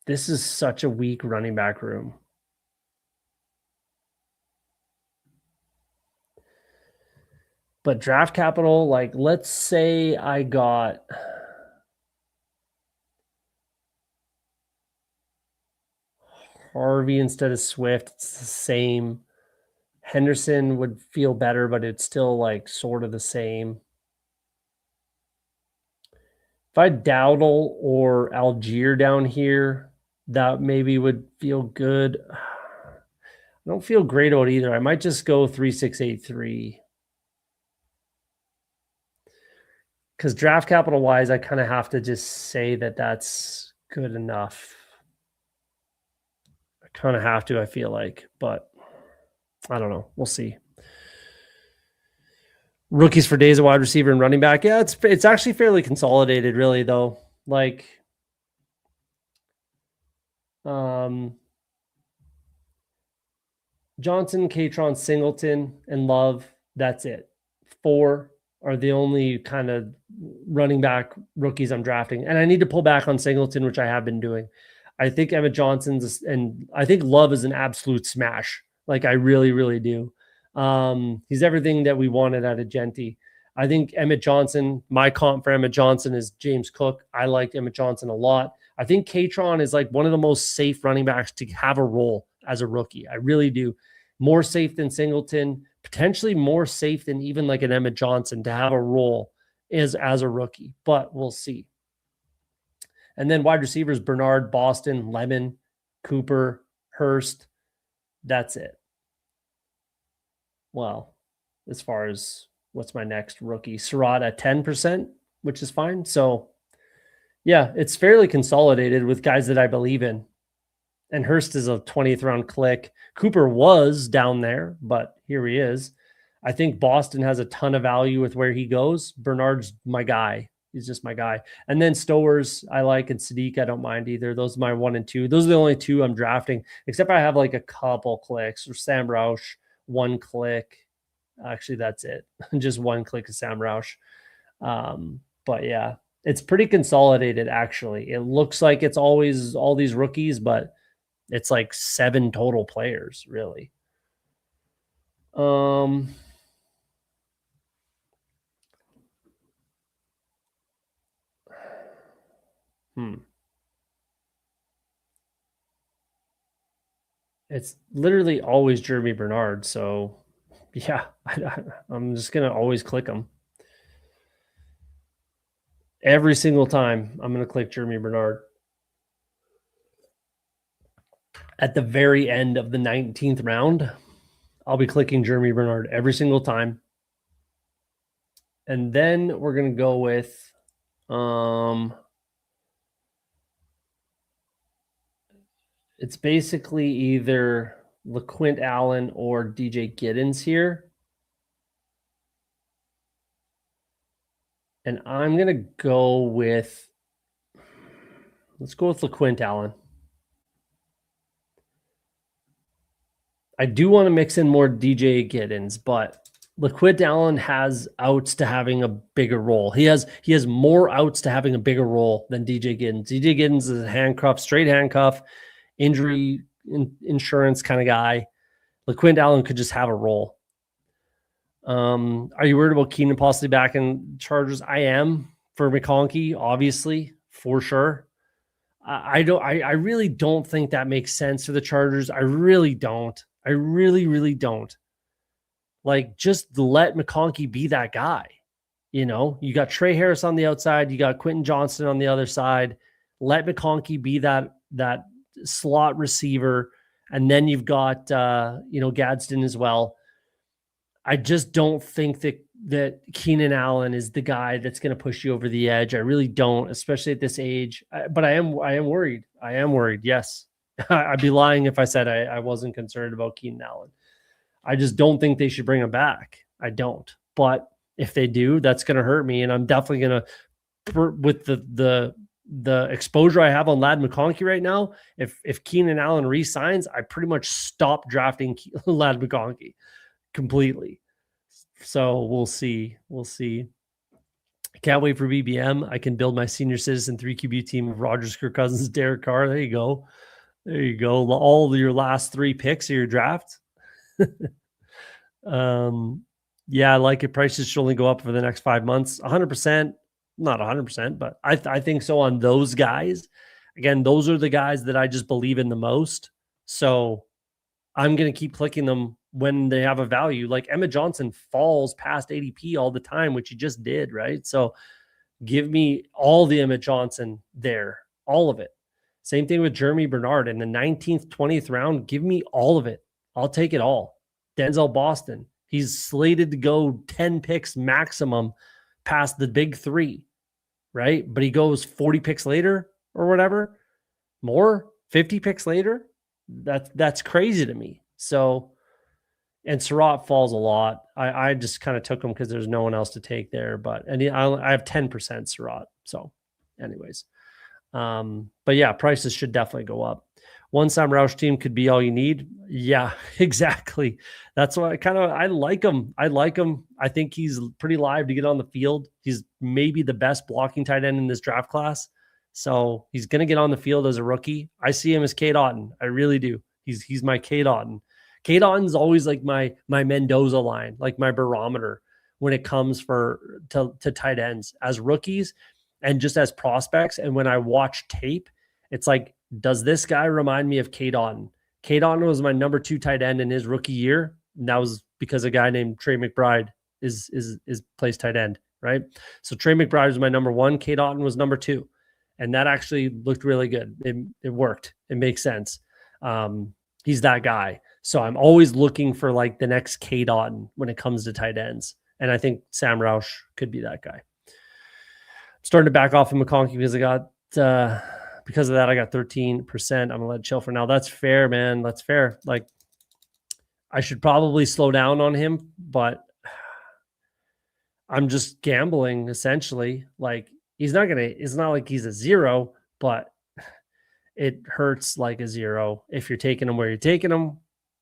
This is such a weak running back room. But draft capital, like let's say I got Harvey instead of Swift. It's the same. Henderson would feel better, but it's still like sort of the same. If I had Dowdle or Algier down here, that maybe would feel good. I don't feel great about either. I might just go 3-6-8-3. Because draft capital wise, I kind of have to just say that that's good enough. I kind of have to, I feel like, but I don't know. We'll see. Rookies for days of wide receiver and running back. Yeah, it's actually fairly consolidated, really, though. Like, Johnson, Catron, Singleton, and Love. That's it. 4 are the only kind of running back rookies I'm drafting. And I need to pull back on Singleton, which I have been doing. I think Emmett Johnson's and I think Love is an absolute smash. Like I really, really do. He's everything that we wanted out of Genty. I think Emmett Johnson, my comp for Emmett Johnson is James Cook. I liked Emmett Johnson a lot. I think Catron is like one of the most safe running backs to have a role as a rookie. I really do. More safe than Singleton, potentially more safe than even like an Emmett Johnson to have a role as a rookie, but we'll see. And then wide receivers, Bernard, Boston, Lemon, Cooper, Hurst. That's it. Well, as far as what's my next rookie, Surratt at 10%, which is fine. So yeah, it's fairly consolidated with guys that I believe in. And Hurst is a 20th round click. Cooper was down there, but here he is. I think Boston has a ton of value with where he goes. Bernard's my guy. He's just my guy. And then Stowers, I like, and Sadiq, I don't mind either. Those are my 1 and 2. Those are the only 2 I'm drafting, except I have like a couple clicks or Sam Roush, 1 click. Actually, that's it. Just 1 click of Sam Roush. But yeah, It's pretty consolidated, actually. It looks like it's always all these rookies, but it's like 7 total players, really. Um, It's literally always Jeremy Bernard. So, yeah, I'm just going to always click him. Every single time, I'm going to click Jeremy Bernard. At the very end of the 19th round, I'll be clicking Jeremy Bernard every single time. And then we're going to go with it's basically either LeQuint Allen or DJ Giddens here. And I'm going to go with, let's go with LeQuint Allen. I do want to mix in more DJ Giddens, but LeQuint Allen has outs to having a bigger role. He has more outs to having a bigger role than DJ Giddens. DJ Giddens is a handcuff, straight handcuff, injury insurance kind of guy. LeQuint Allen could just have a role. Are you worried about Keenan possibly back in Chargers? I am for McConkey, obviously, for sure. I really don't think that makes sense for the Chargers. I really don't. I really, really don't. Like, just let McConkey be that guy. You know, you got Trey Harris on the outside, you got Quentin Johnston on the other side. Let McConkey be that slot receiver, and then you've got Gadsden as well. I just don't think that Keenan Allen is the guy that's going to push you over the edge. I really don't, especially at this age. But I am worried. I am worried. Yes, I'd be lying if I said I wasn't concerned about Keenan Allen. I just don't think they should bring him back. I don't. But if they do, that's going to hurt me, and I'm definitely going to, with the exposure I have on Ladd McConkey right now. If Keenan Allen re-signs, I pretty much stop drafting Ladd McConkey completely. So we'll see. Can't wait for BBM. I can build my senior citizen 3QB team of Rodgers, Kirk Cousins, Derek Carr. There you go. All of your last 3 picks of your draft. Yeah, I like it. Prices should only go up for the next 5 months. 100%, not 100%, but I think so on those guys. Again, those are the guys that I just believe in the most. So I'm going to keep clicking them when they have a value. Like Emmett Johnson falls past ADP all the time, which he just did, right? So give me all the Emmett Johnson there, all of it. Same thing with Jeremy Bernard in the 19th, 20th round. Give me all of it. I'll take it all. Denzel Boston. He's slated to go 10 picks maximum past the big 3, right? But he goes 40 picks later or whatever, more 50 picks later. That's crazy to me. So, and Surratt falls a lot. I just kind of took him because there's no one else to take there. But I have 10% Surratt. So, anyways, but yeah, prices should definitely go up. One Sam Roush team could be all you need. Yeah, exactly. That's why I like him. I think he's pretty live to get on the field. He's maybe the best blocking tight end in this draft class. So he's going to get on the field as a rookie. I see him as Cade Otton. I really do. He's my Cade Otton. Cade Otton's always like my Mendoza line, like my barometer when it comes to tight ends as rookies and just as prospects. And when I watch tape, it's like, does this guy remind me of Cade Otton? Cade Otton was my number 2 tight end in his rookie year. And that was because a guy named Trey McBride is plays tight end, right? So Trey McBride was my number 1. Cade Otton was number 2. And that actually looked really good. It worked. It makes sense. He's that guy. So I'm always looking for like the next Cade Otton when it comes to tight ends. And I think Sam Roush could be that guy. I'm starting to back off of McConkey because of that, I got 13%. I'm going to let it chill for now. That's fair, man. That's fair. Like, I should probably slow down on him, but I'm just gambling essentially. Like, it's not like he's a 0, but it hurts like a 0 if you're taking him where you're taking him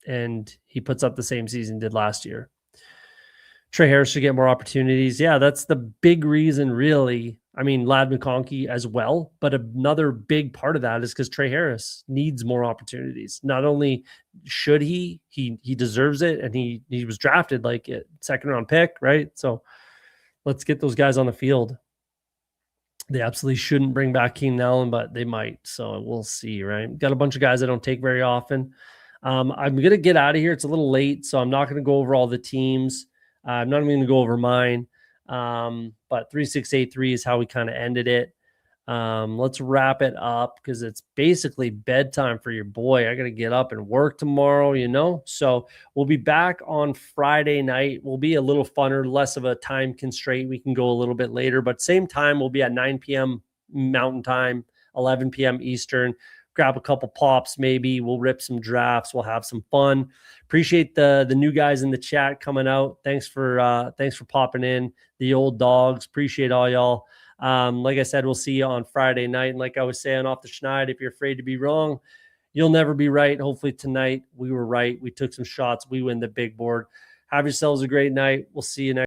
and he puts up the same season he did last year. Trey Harris should get more opportunities. Yeah, that's the big reason really I mean, Lad McConkey as well, but another big part of that is because Trey Harris needs more opportunities. Not only should he deserves it, and he was drafted like a second round pick, right? So let's get those guys on the field. They absolutely shouldn't bring back Keenan Allen, but they might. So we'll see, right? Got a bunch of guys I don't take very often. I'm going to get out of here. It's a little late, so I'm not going to go over all the teams. I'm not even going to go over mine. But 3683 is how we kind of ended it. Let's wrap it up because it's basically bedtime for your boy. I got to get up and work tomorrow, So we'll be back on Friday night. We'll be a little funner, less of a time constraint. We can go a little bit later, but same time, we'll be at 9 p.m. Mountain Time, 11 p.m. Eastern. Grab a couple pops, maybe. We'll rip some drafts. We'll have some fun. Appreciate the new guys in the chat coming out. Thanks for popping in. The old dogs. Appreciate all y'all. Like I said, we'll see you on Friday night. And like I was saying off the Schneid, if you're afraid to be wrong, you'll never be right. Hopefully tonight we were right. We took some shots. We win the big board. Have yourselves a great night. We'll see you next.